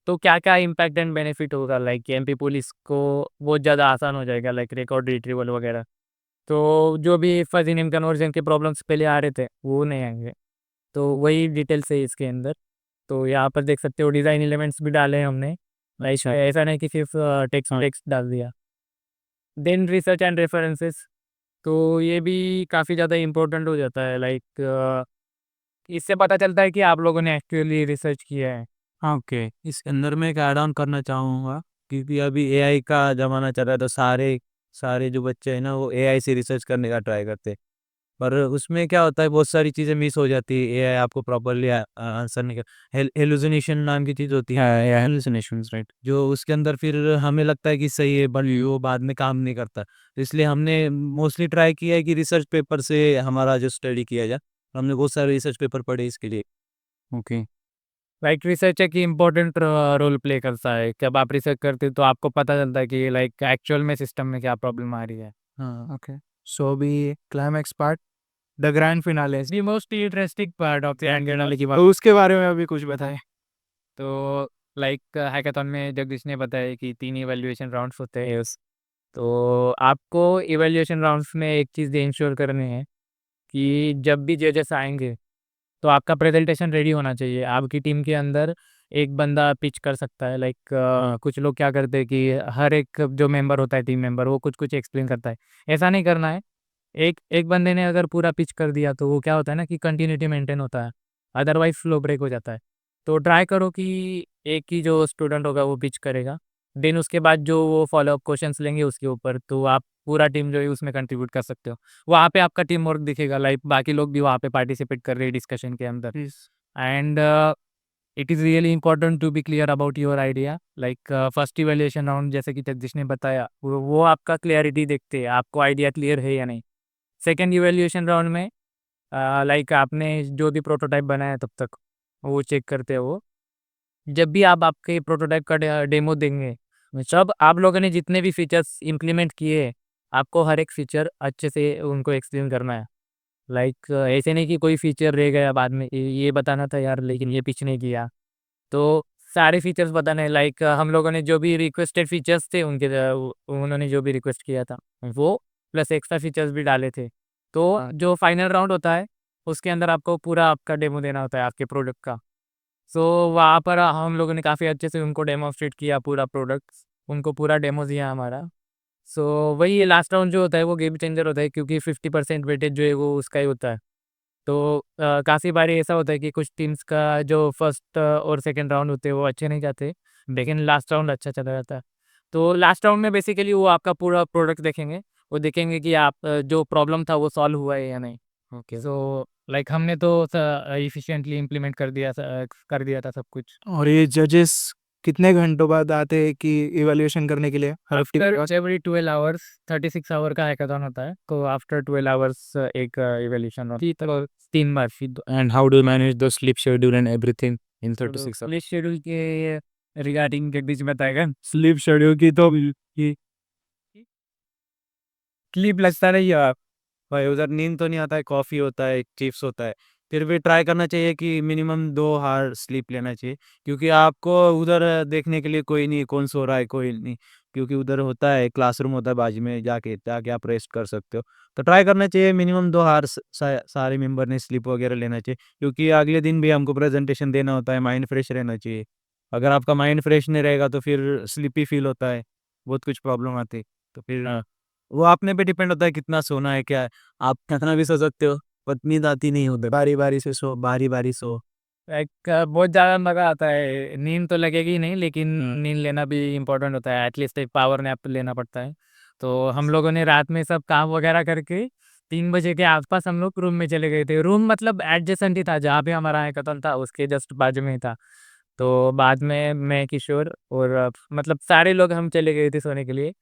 तो क्या क्या इम्पैक्ट एंड बेनिफिट होगा, लाइक एमपी पुलिस को बहुत ज़्यादा आसान हो जाएगा, लाइक रिकॉर्ड रिट्रीवल वगैरह। तो जो भी फजी नेम कन्वर्जन के प्रॉब्लम्स पहले आ रहे थे वो नहीं आएंगे। तो वही डिटेल्स है इसके अंदर। तो यहाँ पर देख सकते हो डिज़ाइन एलिमेंट्स भी डाले हैं हमने, लाइक ऐसा नहीं कि सिर्फ टेक्स्ट टेक्स्ट डाल दिया। देन रिसर्च एंड रेफरेंसेस, तो ये भी काफ़ी ज़्यादा इम्पोर्टेंट हो जाता है, लाइक इससे पता चलता है कि आप लोगों ने एक्चुअली रिसर्च किया है। हाँ, ओके। इसके अंदर मैं एक ऐड ऑन करना चाहूँगा, क्योंकि अभी एआई का ज़माना चल रहा है, तो सारे सारे जो बच्चे हैं ना वो एआई से रिसर्च करने का ट्राई करते हैं। पर उसमें क्या होता है, बहुत सारी चीज़ें मिस हो जाती है, एआई आपको प्रॉपर्ली आंसर नहीं कर, हेलुसिनेशन नाम की चीज़ होती है, या हेलुसिनेशंस, राइट? जो उसके अंदर फिर हमें लगता है कि सही है, बट वो बाद में काम नहीं करता। तो इसलिए हमने मोस्टली ट्राई किया है कि रिसर्च पेपर से हमारा जो स्टडी किया जाए। हमने बहुत सारे रिसर्च पेपर पढ़े इसके लिए। ओके। लाइक रिसर्च एक इम्पोर्टेंट रोल प्ले करता है। जब आप रिसर्च करते हो तो आपको पता चलता है कि लाइक एक्चुअल में सिस्टम में क्या प्रॉब्लम आ रही है। हाँ, ओके। सो अभी climax part, the grand finale, the most interesting part of the end की बात। तो उसके बारे में अभी कुछ बताएं। तो लाइक हैकाथॉन में जगदीश ने बताया कि 3 इवैल्यूएशन राउंड्स होते हैं तो आपको इवैल्यूएशन राउंड्स में एक चीज़ इंश्योर करनी है कि जब भी जजेस आएँगे तो आपका प्रेजेंटेशन रेडी होना चाहिए। आपकी टीम के अंदर एक बंदा पिच कर सकता है, लाइक कुछ लोग क्या करते हैं कि हर एक जो मेंबर होता है टीम मेंबर वो कुछ-कुछ एक्सप्लेन करता है। ऐसा नहीं करना है। एक एक बंदे ने अगर पूरा पिच कर दिया तो वो क्या होता है ना कि कंटिन्यूटी मेंटेन होता है, अदरवाइज़ फ्लो ब्रेक हो जाता है। तो ट्राई करो कि एक ही जो स्टूडेंट होगा वो पिच करेगा, देन उसके बाद जो वो फॉलो अप क्वेश्चंस लेंगे उसके ऊपर, तो आप पूरा टीम जो है उसमें कंट्रीब्यूट कर सकते हो। वहाँ पे आपका टीम वर्क दिखेगा, लाइक बाकी लोग भी वहाँ पे पार्टिसिपेट कर रहे हैं डिस्कशन के अंदर। And it is really important to be clear about your idea, like first evaluation round जैसे कि जगदीश ने बताया, वो आपका क्लैरिटी देखते हैं, आपको आइडिया क्लियर है या नहीं। सेकंड इवैल्यूएशन राउंड में लाइक आपने जो भी प्रोटोटाइप बनाया तब तक वो चेक करते हैं वो। जब भी आप आपके प्रोटोटाइप का डेमो देंगे, सब आप लोगों ने जितने भी फीचर्स इम्प्लीमेंट किए, आपको हर एक फीचर अच्छे से उनको एक्सप्लेन करना है। लाइक ऐसे नहीं कि कोई फीचर रह गया बाद में, ये बताना था यार लेकिन ये पिच नहीं किया। तो सारे फीचर्स बताने, लाइक हम लोगों ने जो भी रिक्वेस्टेड फीचर्स थे उनके उन्होंने जो भी रिक्वेस्ट किया था वो प्लस एक्स्ट्रा फीचर्स भी डाले थे। तो जो फाइनल राउंड होता है उसके अंदर आपको पूरा आपका डेमो देना होता है आपके प्रोडक्ट का। सो वहाँ पर हम लोगों ने काफ़ी अच्छे से उनको डेमोन्स्ट्रेट किया पूरा प्रोडक्ट, उनको पूरा डेमो दिया हमारा। सो वही लास्ट राउंड जो होता है वो गेम चेंजर होता है, क्योंकि 50% वेटेज जो है वो उसका ही होता है। तो काफ़ी बारी ऐसा होता है कि कुछ टीम्स का जो फर्स्ट और सेकंड राउंड होते हैं वो अच्छे नहीं जाते, लेकिन लास्ट राउंड अच्छा चला जाता है। तो लास्ट राउंड में बेसिकली वो आपका पूरा प्रोडक्ट देखेंगे, वो देखेंगे कि आप जो प्रॉब्लम था वो सॉल्व हुआ है या नहीं। ओके। सो लाइक हमने तो एफिशिएंटली इम्प्लीमेंट कर दिया था सब कुछ। और ये जजेस कितने घंटों बाद आते हैं कि इवैल्यूएशन करने के लिए हर टीम के पास? एवरी 12 आवर्स 36 आवर का हैकाथॉन होता है, तो आफ्टर 12 आवर्स एक इवैल्यूएशन होती है, तो 3 बार फिर and how do you manage the sleep schedule and everything in 36 hours? Police schedule के रिगार्डिंग जगदीश बताएगा। स्लीप शेड्यूल की तो ये स्लीप लगता नहीं है, भाई उधर नींद तो नहीं आता है, कॉफ़ी होता है, चिप्स होता है। फिर भी ट्राई करना चाहिए कि मिनिमम 2 आवर स्लीप लेना चाहिए, क्योंकि आपको उधर देखने के लिए कोई नहीं, कौन सो रहा है, कोई नहीं। क्योंकि उधर होता है, क्लासरूम होता है बाजू में, जाके जाके आप रेस्ट कर सकते हो। तो ट्राई करना चाहिए मिनिमम 2 आवर्स सारे मेंबर ने स्लीप वगैरह लेना चाहिए, क्योंकि अगले दिन भी हमको प्रेज़ेंटेशन देना होता है, माइंड फ्रेश रहना चाहिए। अगर आपका माइंड फ्रेश नहीं रहेगा तो फिर स्लीपी फ़ील होता है, बहुत कुछ प्रॉब्लम आती है। तो फिर वो अपने पे डिपेंड होता है कितना सोना है, क्या है। आप कितना भी सो सकते हो, बट नींद आती नहीं उधर। बारी-बारी से सो, बारी-बारी सो। बहुत ज़्यादा मज़ा आता है। नींद तो लगेगी ही नहीं, लेकिन नींद लेना भी इम्पोर्टेंट होता है। एटलीस्ट एक पावर नैप लेना पड़ता है। तो हम लोगों ने रात में सब काम वगैरह करके 3 बजे के आसपास हम लोग रूम में चले गए थे। रूम मतलब एडजेसेंट ही था, जहाँ पे हमारा हैकाथॉन था उसके जस्ट बाजू में ही था। तो बाद में मैं, किशोर और मतलब सारे लोग हम चले गए थे सोने के लिए।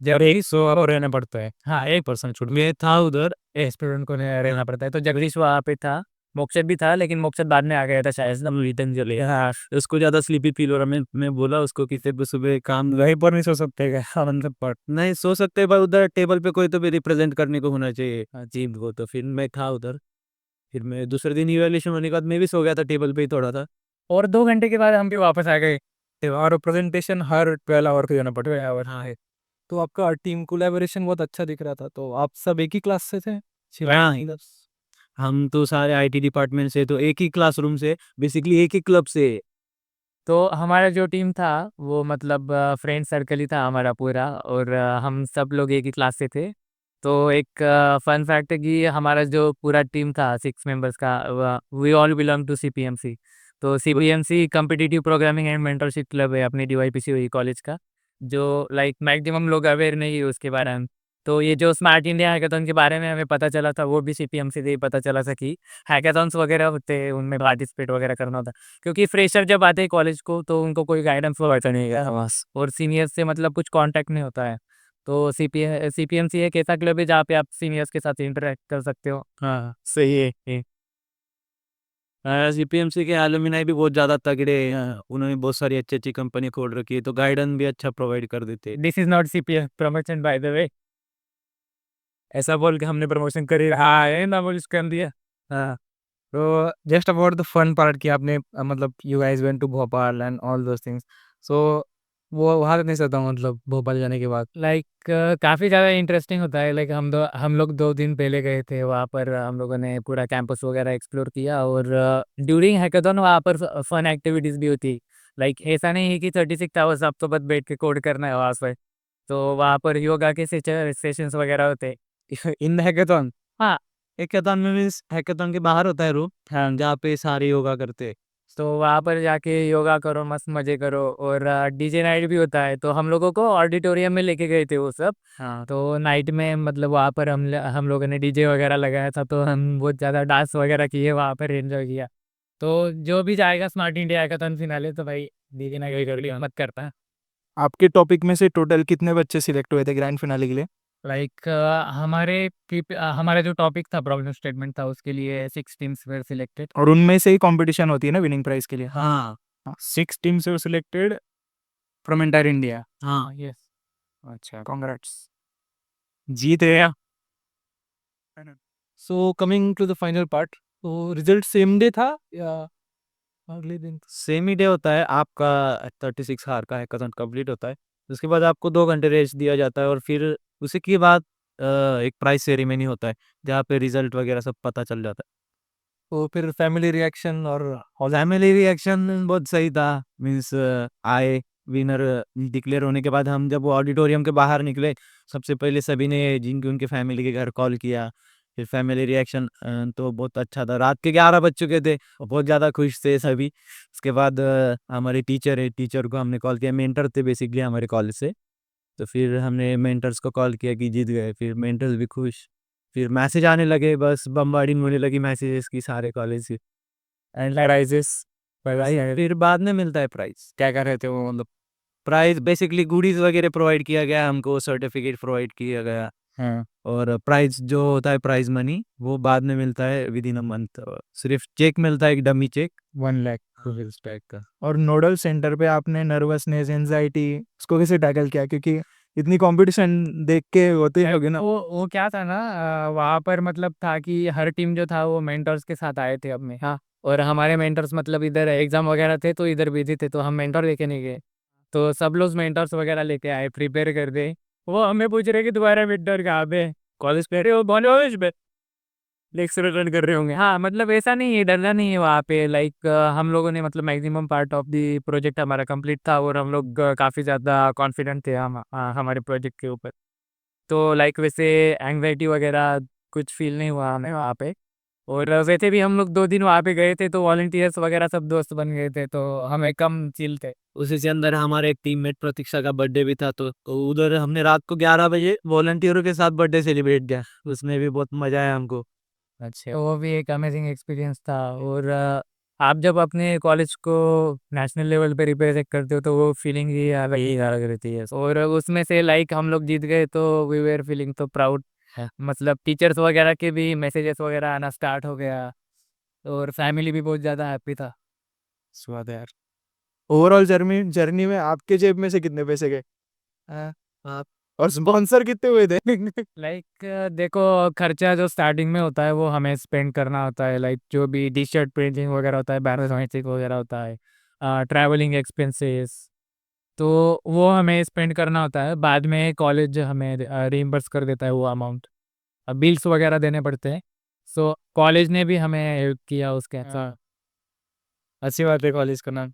जब एक सो और रहना पड़ता है। हाँ, एक पर्सन छूट मैं था उधर, स्टूडेंट को रहना पड़ता है। तो जगदीश वहाँ पे था, मोक्षद भी था, लेकिन मोक्षद बाद में आ गया था शायद, हम रिटर्न चले। हाँ, उसको ज़्यादा स्लीपी फ़ील हो रहा, मैं बोला उसको कि सुबह सुबह काम वहीं पर नहीं सो सकते क्या मतलब पर नहीं सो सकते, पर उधर टेबल पे कोई तो भी रिप्रेजेंट करने को होना चाहिए टीम को। तो फिर मैं था उधर, फिर मैं दूसरे दिन इवैल्यूएशन होने के बाद मैं भी सो गया था, टेबल पे ही थोड़ा था। और 2 घंटे के बाद हम भी वापस आ गए। और प्रेजेंटेशन हर 12 आवर को देना पड़ता है आवर। हाँ, तो आपका टीम कोलैबोरेशन बहुत अच्छा दिख रहा था। तो आप सब एक ही क्लास से थे? हाँ, हम तो सारे आईटी डिपार्टमेंट से, तो एक ही क्लासरूम से, बेसिकली एक ही क्लब से। तो हमारा जो टीम था वो मतलब फ्रेंड सर्कल ही था हमारा पूरा, और हम सब लोग एक ही क्लास से थे। तो एक फन फैक्ट है कि हमारा जो पूरा टीम था 6 मेंबर्स का, we all belong to CPMC. तो CPMC competitive programming and mentorship club है अपनी डीवाईपीसी हुई कॉलेज का, जो लाइक मैक्सिमम लोग अवेयर नहीं है उसके बारे में। तो ये जो स्मार्ट इंडिया हैकाथॉन के बारे में हमें पता चला था, वो भी सीपीएमसी से ही पता चला था कि हैकाथॉन्स वगैरह होते हैं, उनमें पार्टिसिपेट वगैरह करना होता है। क्योंकि फ्रेशर जब आते हैं कॉलेज को तो उनको कोई गाइडेंस प्रोवाइड नहीं है बस, और सीनियर्स से मतलब कुछ कांटेक्ट नहीं होता है। तो सीपीएमसी एक ऐसा क्लब है जहाँ पे आप सीनियर्स के साथ इंटरेक्ट कर सकते हो। हाँ, सही है ये। सीपीएमसी के एलुमनाई भी बहुत ज़्यादा तगड़े हैं, उन्होंने बहुत सारी अच्छी-अच्छी कंपनी खोल रखी है, तो गाइडेंस भी अच्छा प्रोवाइड कर देते हैं। This is not CPM promotion by the way, ऐसा बोल के हमने प्रमोशन कर ही रहा है ना, बोल कर दिया। हाँ, तो just about the fun part कि आपने मतलब you guys went to Bhopal and all those things. So वो वहाँ नहीं सकता हूँ मतलब भोपाल जाने के बाद। लाइक काफ़ी ज़्यादा इंटरेस्टिंग होता है। लाइक हम लोग 2 दिन पहले गए थे वहाँ पर, हम लोगों ने पूरा कैंपस वगैरह एक्सप्लोर किया, और ड्यूरिंग हैकाथॉन वहाँ पर फन एक्टिविटीज़ भी होती है। लाइक ऐसा नहीं है कि 36 आवर्स आपको बस बैठ के कोड करना है वहाँ पर। तो वहाँ पर योगा के सेशंस वगैरह होते हैं। In the hackathon. हाँ, हैकाथॉन में मीन्स हैकाथॉन के बाहर होता है रूम, हाँ, जहाँ पे सारे योगा करते हैं। तो वहाँ पर जाके योगा करो, मस्त मज़े करो, और डीजे नाइट भी होता है। तो हम लोगों को ऑडिटोरियम में लेके गए थे वो सब। हाँ, तो नाइट में मतलब वहाँ पर हम लोगों ने डीजे वगैरह लगाया था, तो हम बहुत ज़्यादा डांस वगैरह किए वहाँ पर, एंजॉय किया। तो जो भी जाएगा स्मार्ट इंडिया हैकाथॉन फिनाले, तो भाई डीजे नाइट कर लिया मत करता। आपके टॉपिक में से टोटल कितने बच्चे सिलेक्ट हुए थे ग्रैंड फिनाले के लिए? लाइक हमारा जो टॉपिक था, प्रॉब्लम स्टेटमेंट था, उसके लिए 6 टीम्स वेर सिलेक्टेड। और उनमें से ही कंपटीशन होती है ना विनिंग प्राइज के लिए? हाँ, 6 teams were selected from entire India. हाँ। यस। अच्छा, कांग्रेट्स। जीत गया। So coming to the final part, तो रिजल्ट सेम डे था या अगले दिन? सेम ही डे होता है आपका, 36 आवर का हैकाथॉन कंप्लीट होता है। उसके बाद आपको 2 घंटे रेस्ट दिया जाता है, और फिर उसी के बाद एक प्राइज़ सेरेमनी होता है, जहाँ पे रिज़ल्ट वगैरह सब पता चल जाता है। तो फिर फैमिली रिएक्शन और फैमिली रिएक्शन बहुत सही था, मीन्स आए विनर डिक्लेयर होने के बाद, हम जब वो ऑडिटोरियम के बाहर निकले, सबसे पहले सभी ने जिनकी उनके फैमिली के घर कॉल किया। फिर फैमिली रिएक्शन तो बहुत अच्छा था। रात के 11 बज चुके थे और बहुत ज़्यादा खुश थे सभी। उसके बाद हमारे टीचर है, टीचर को हमने कॉल किया, मेंटर थे बेसिकली हमारे कॉलेज से। तो फिर हमने मेंटर्स को कॉल किया कि जीत गए, फिर मेंटर्स भी खुश। फिर मैसेज आने लगे, बस बम्बार्डिंग होने लगी मैसेजेस की सारे कॉलेज की। एंड प्राइजेस फिर बाद में मिलता है प्राइज़। क्या कर रहे थे वो मतलब? प्राइज़ बेसिकली गुडीज़ वगैरह प्रोवाइड किया गया हमको, सर्टिफ़िकेट प्रोवाइड किया गया, हाँ, और प्राइज़ जो होता है प्राइज़ मनी, वो बाद में मिलता है विदिन अ मंथ। सिर्फ़ चेक मिलता है, एक dummy check 1 lakh rupees type का। और नोडल सेंटर पे आपने नर्वसनेस, एंजाइटी उसको कैसे टैकल किया? क्योंकि इतनी कंपटीशन देख के होते ही होगे ना। वो क्या था ना, वहाँ पर मतलब था कि हर टीम जो था वो मेंटर्स के साथ आए थे अपने। हाँ, और हमारे मेंटर्स मतलब इधर एग्जाम वगैरह थे तो इधर बिजी थे, तो हम मेंटर लेके नहीं गए। तो सब लोग मेंटर्स वगैरह लेके आए, प्रिपेयर कर दे। वो हमें पूछ रहे कि तुम्हारा मेंटर कहाँ पे, कॉलेज पे हो, कॉलेज पे लेक्चर अटेंड कर रहे होंगे। हाँ, मतलब ऐसा नहीं है, डरना नहीं है वहाँ पे। लाइक हम लोगों ने मतलब maximum part of the project हमारा कंप्लीट था और हम लोग काफ़ी ज़्यादा कॉन्फिडेंट थे हम हमारे प्रोजेक्ट के ऊपर। तो लाइक वैसे एंग्जाइटी वगैरह कुछ फील नहीं हुआ हमें वहाँ पे। और वैसे भी हम लोग 2 दिन वहाँ पे गए थे तो वॉलंटियर्स वगैरह सब दोस्त बन गए थे, तो हमें कम चिल थे। उसी के अंदर हमारे एक टीममेट प्रतीक्षा का बर्थडे भी था, तो उधर हमने रात को 11 बजे वॉलंटियरों के साथ बर्थडे सेलिब्रेट किया। उसमें भी बहुत मजा आया हमको। अच्छा, वो भी एक अमेजिंग एक्सपीरियंस था। और आप जब अपने कॉलेज को नेशनल लेवल पे रिप्रेजेंट करते हो तो वो फीलिंग ही अलग रहती है। और उसमें से लाइक हम लोग जीत गए तो वी वेर फीलिंग तो प्राउड। मतलब टीचर्स वगैरह के भी मैसेजेस वगैरह आना स्टार्ट हो गया और फैमिली भी बहुत ज़्यादा हैप्पी था। स्वाद है यार। ओवरऑल जर्नी जर्नी में आपके जेब में से कितने पैसे गए? हाँ, आप और स्पॉन्सर कितने हुए थे? लाइक देखो, खर्चा जो स्टार्टिंग में होता है वो हमें स्पेंड करना होता है। लाइक जो भी टी शर्ट प्रिंटिंग वगैरह होता है, बैनर वगैरह होता है, ट्रैवलिंग एक्सपेंसेस, तो वो हमें स्पेंड करना होता है। बाद में कॉलेज हमें रिइम्बर्स कर देता है वो अमाउंट। बिल्स वगैरह देने पड़ते हैं। सो कॉलेज ने भी हमें हेल्प किया उसके साथ। अच्छी बात है कॉलेज का नाम,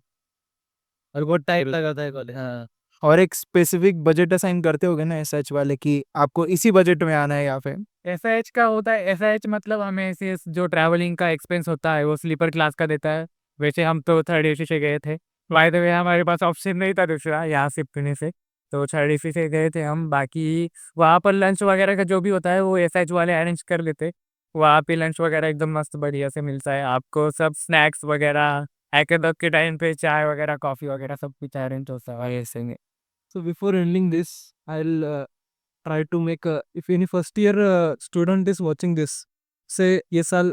और बहुत टाइम लगा था कॉलेज। हाँ, और एक स्पेसिफिक बजट असाइन करते होगे ना एसएच वाले कि आपको इसी बजट में आना है या फिर? एसआईएच का होता है, एसआईएच मतलब हमें ऐसे जो ट्रैवलिंग का एक्सपेंस होता है वो स्लीपर क्लास का देता है। वैसे हम तो थर्ड एसी से गए थे। बाय द वे हमारे पास ऑप्शन नहीं था दूसरा यहाँ शिफ्ट होने से, तो थर्ड एसी से गए थे हम। बाकी वहाँ पर लंच वगैरह का जो भी होता है वो एसएच वाले अरेंज कर लेते। वहाँ पे लंच वगैरह एकदम मस्त बढ़िया से मिलता है आपको, सब स्नैक्स वगैरह, हैकेथॉन के टाइम पे चाय वगैरह, कॉफ़ी वगैरह सब कुछ अरेंज होता है ऐसे में। So before ending this, I'll try to make if any first year student is watching this, say ये साल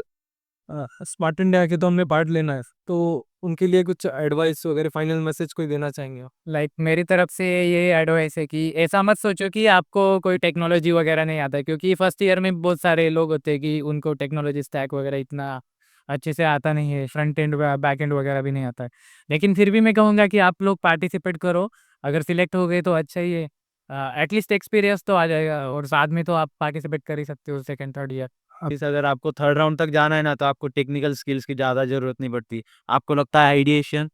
स्मार्ट इंडिया हैकेथॉन में पार्ट लेना है, तो उनके लिए कुछ एडवाइस वगैरह फाइनल मैसेज कोई देना चाहेंगे आप? लाइक मेरी तरफ से ये एडवाइस है कि ऐसा मत सोचो कि आपको कोई टेक्नोलॉजी वगैरह नहीं आता है, क्योंकि फर्स्ट ईयर में बहुत सारे लोग होते हैं कि उनको टेक्नोलॉजी स्टैक वगैरह इतना अच्छे से आता नहीं है, फ्रंट एंड बैक एंड वगैरह भी नहीं आता है। लेकिन फिर भी मैं कहूँगा कि आप लोग पार्टिसिपेट करो। अगर सिलेक्ट हो गए तो अच्छा ही है, एटलीस्ट एक्सपीरियंस तो आ जाएगा और साथ में तो आप पार्टिसिपेट कर ही सकते हो सेकेंड थर्ड ईयर। इस अगर आपको थर्ड राउंड तक जाना है ना, तो आपको टेक्निकल स्किल्स की ज़्यादा ज़रूरत नहीं पड़ती। आपको लगता है आइडिएशन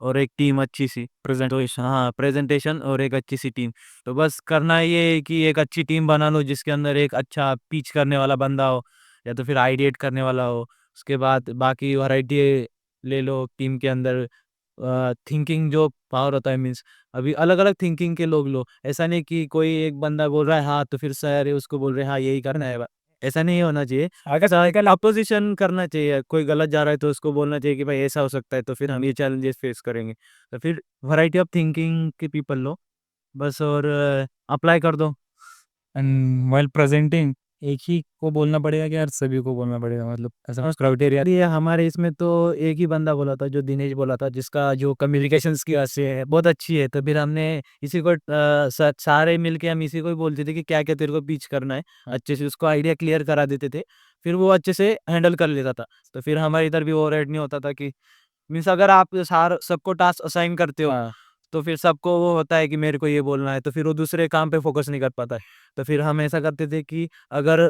और एक टीम अच्छी सी प्रेजेंटेशन, हाँ प्रेजेंटेशन और एक अच्छी सी टीम, तो बस करना ये है कि एक अच्छी टीम बना लो जिसके अंदर एक अच्छा पिच करने वाला बंदा हो या तो फिर आइडिएट करने वाला हो। उसके बाद बाकी वैरायटी ले लो टीम के अंदर। थिंकिंग जो पावर होता है, मीन्स अभी अलग अलग थिंकिंग के लोग लो। ऐसा नहीं कि कोई एक बंदा बोल रहा है हाँ तो फिर सारे उसको बोल रहे हैं हाँ यही करना है। ऐसा नहीं होना चाहिए। अगर अपोजिशन करना चाहिए, कोई गलत जा रहा है तो उसको बोलना चाहिए कि भाई ऐसा हो सकता है, तो फिर हम ये चैलेंजेस फेस करेंगे। तो फिर वैरायटी ऑफ थिंकिंग के पीपल लो बस, और अप्लाई कर दो। एंड व्हाइल प्रेजेंटिंग एक ही को बोलना पड़ेगा कि यार सभी को बोलना पड़ेगा, मतलब ऐसा क्राइटेरिया? ये हमारे इसमें तो एक ही बंदा बोला था, जो दिनेश बोला था, जिसका जो कम्युनिकेशन स्किल्स है बहुत अच्छी है। तो फिर हमने इसी को सारे मिलके हम इसी को ही बोलते थे कि क्या क्या तेरे को पिच करना है, अच्छे से उसको आइडिया क्लियर करा देते थे। फिर वो अच्छे से हैंडल कर लेता था। तो फिर हमारे इधर भी ओवरहेड नहीं होता था कि मीन्स अगर आप सार सबको टास्क असाइन करते हो तो फिर सबको वो होता है कि मेरे को ये बोलना है, तो फिर वो दूसरे काम पे फोकस नहीं कर पाता है। तो फिर हम ऐसा करते थे कि अगर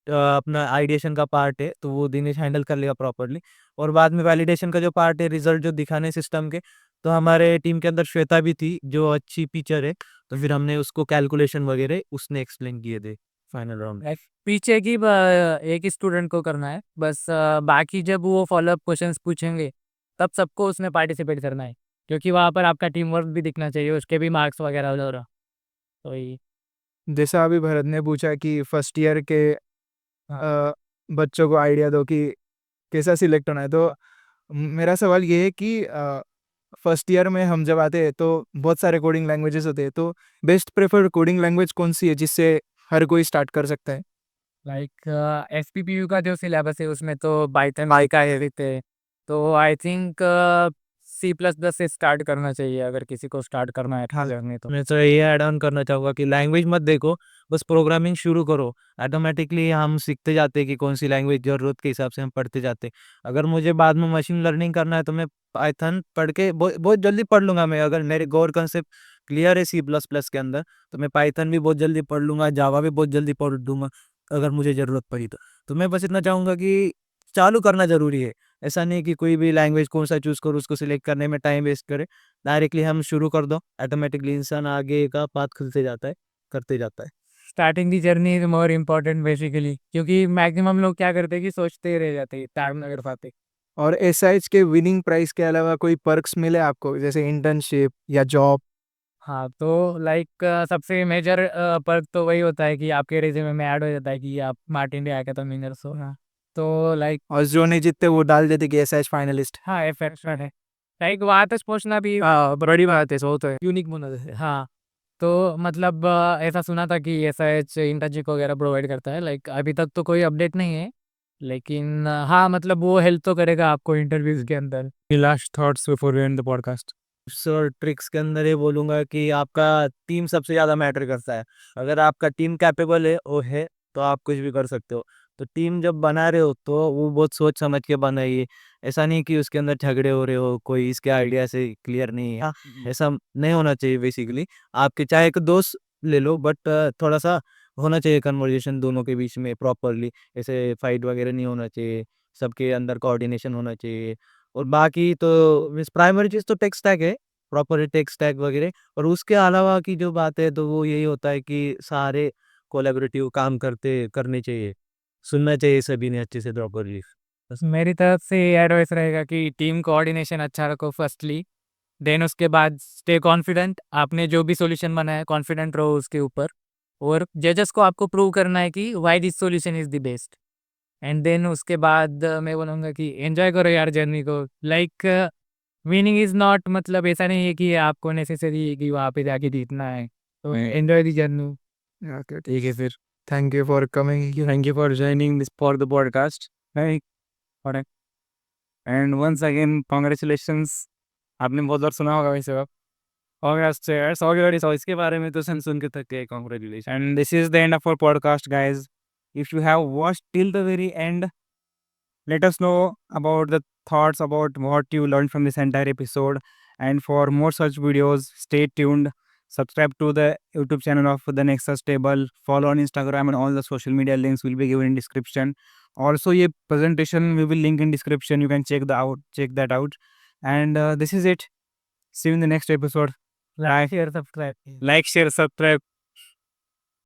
अपना आइडिएशन का पार्ट है तो वो दिनेश हैंडल कर लेगा प्रॉपर्ली, और बाद में वैलिडेशन का जो पार्ट है, रिजल्ट जो दिखाने सिस्टम के, तो हमारे टीम के अंदर श्वेता भी थी जो अच्छी टीचर है। तो फिर हमने उसको कैलकुलेशन वगैरह उसने एक्सप्लेन किए थे फाइनल राउंड में। पीछे की एक स्टूडेंट को करना है बस, बाकी जब वो फॉलोअप क्वेश्चंस पूछेंगे तब सबको उसमें पार्टिसिपेट करना है, क्योंकि वहाँ पर आपका टीम वर्क भी दिखना चाहिए, उसके भी मार्क्स वगैरह हो रहा। तो ये जैसा अभी भरत ने पूछा कि फर्स्ट ईयर के बच्चों को आइडिया दो कि कैसा सिलेक्ट होना है, तो मेरा सवाल ये है कि फर्स्ट ईयर में हम जब आते हैं तो बहुत सारे कोडिंग लैंग्वेजेस होते हैं, तो बेस्ट प्रेफर्ड कोडिंग लैंग्वेज कौन सी है जिससे हर कोई स्टार्ट कर सकता है? लाइक एसपीपीयू का जो सिलेबस है उसमें तो पाइथन माइका है रहते हैं, तो आई थिंक C++ से स्टार्ट करना चाहिए अगर किसी को स्टार्ट करना है जर्नी तो। मैं तो ये ऐड ऑन करना चाहूँगा कि लैंग्वेज मत देखो, बस प्रोग्रामिंग शुरू करो। ऑटोमेटिकली हम सीखते जाते हैं कि कौन सी लैंग्वेज ज़रूरत के हिसाब से हम पढ़ते जाते हैं। अगर मुझे बाद में मशीन लर्निंग करना है तो मैं पाइथन पढ़ के बहुत जल्दी पढ़ लूँगा मैं। अगर मेरे कोर कॉन्सेप्ट क्लियर है C++ के अंदर, तो मैं पाइथन भी बहुत जल्दी पढ़ लूँगा, जावा भी बहुत जल्दी पढ़ दूँगा, अगर मुझे ज़रूरत पड़ी तो। तो मैं बस इतना चाहूँगा कि चालू करना ज़रूरी है। ऐसा नहीं कि कोई भी लैंग्वेज कौन-सा चूज़ करो, उसको सिलेक्ट करने में टाइम वेस्ट करे। डायरेक्टली हम शुरू कर दो, ऑटोमेटिकली इंसान आगे का पाथ खुलते जाता है, करते जाता है। Starting the journey is more important basically, क्योंकि मैक्सिमम लोग क्या करते हैं कि सोचते ही रह जाते हैं, स्टार्ट नहीं कर पाते। और एसआईएच के विनिंग प्राइस के अलावा कोई पर्क्स मिले आपको जैसे इंटर्नशिप या जॉब? हाँ, तो लाइक सबसे मेजर पर्क तो वही होता है कि आपके रिज्यूमे में ऐड हो जाता है कि आप स्मार्ट इंडिया हैकाथॉन विनर्स हो। हाँ, तो लाइक और जो नहीं जीतते वो डाल देते कि एसआईएच फाइनलिस्ट। हाँ, एफर्ट है। लाइक वहाँ तक पहुँचना भी बड़ी बात है, सो तो है, यूनिक बना है। हाँ, तो मतलब ऐसा सुना था कि एसआईएच इंटर्नशिप वगैरह प्रोवाइड करता है। लाइक अभी तक तो कोई अपडेट नहीं है, लेकिन हाँ, मतलब वो हेल्प तो करेगा आपको इंटरव्यूज़ के अंदर। Last thoughts before we end the podcast. Tips और ट्रिक्स के अंदर ये बोलूँगा कि आपका टीम सबसे ज़्यादा मैटर करता है। अगर आपका टीम कैपेबल है तो आप कुछ भी कर सकते हो। तो टीम जब बना रहे हो तो वो बहुत सोच समझ के बनाइए। ऐसा नहीं कि उसके अंदर झगड़े हो रहे हो, कोई इसके आइडिया से क्लियर नहीं है। हाँ, ऐसा नहीं होना चाहिए बेसिकली। आपके चाहे एक दोस्त ले लो, बट थोड़ा-सा होना चाहिए कन्वर्सेशन दोनों के बीच में प्रॉपर्ली। ऐसे फाइट वगैरह नहीं होना चाहिए, सबके अंदर कोऑर्डिनेशन होना चाहिए। और बाकी तो मीन्स प्राइमरी चीज़ तो टेक स्टैक है, प्रॉपर टेक स्टैक वगैरह। और उसके अलावा की जो बात है तो वो यही होता है कि सारे कोलैबोरेटिव काम करने चाहिए, सुनना चाहिए सभी ने अच्छे से प्रॉपरली। मेरी तरफ से ये एडवाइस रहेगा कि टीम कोऑर्डिनेशन अच्छा रखो फर्स्टली, देन उसके बाद स्टे कॉन्फिडेंट। आपने जो भी सॉल्यूशन बनाया है कॉन्फिडेंट रहो उसके ऊपर, और जजेस को आपको प्रूव करना है कि why this solution is the best. And then उसके बाद मैं बोलूँगा कि एन्जॉय करो यार जर्नी को। लाइक विनिंग इज़ नॉट, मतलब ऐसा नहीं है कि आपको नेसेसरी है कि वहाँ पे जाके जीतना है, तो एन्जॉय द जर्नी। ओके, ठीक है फिर। Thank you for coming. Thank you for joining this for the podcast. Hey, alright. And once again, congratulations. आपने बहुत बार सुना होगा वैसे आप। Congrats, इसके बारे में तो सुन के थक गए, congratulation. and this is the end of our podcast, guys. If you have watched till the very end, let us know about the thoughts about what you learned from this entire episode. And for more such videos, stay tuned. Subscribe to the YouTube channel of the Nexus Table. Follow on Instagram, and all the social media links will be given in description. Also, ये presentation we will link in description. You can check that out. And this is it. See you in the next episode. Like share subscribe. Like, share, subscribe.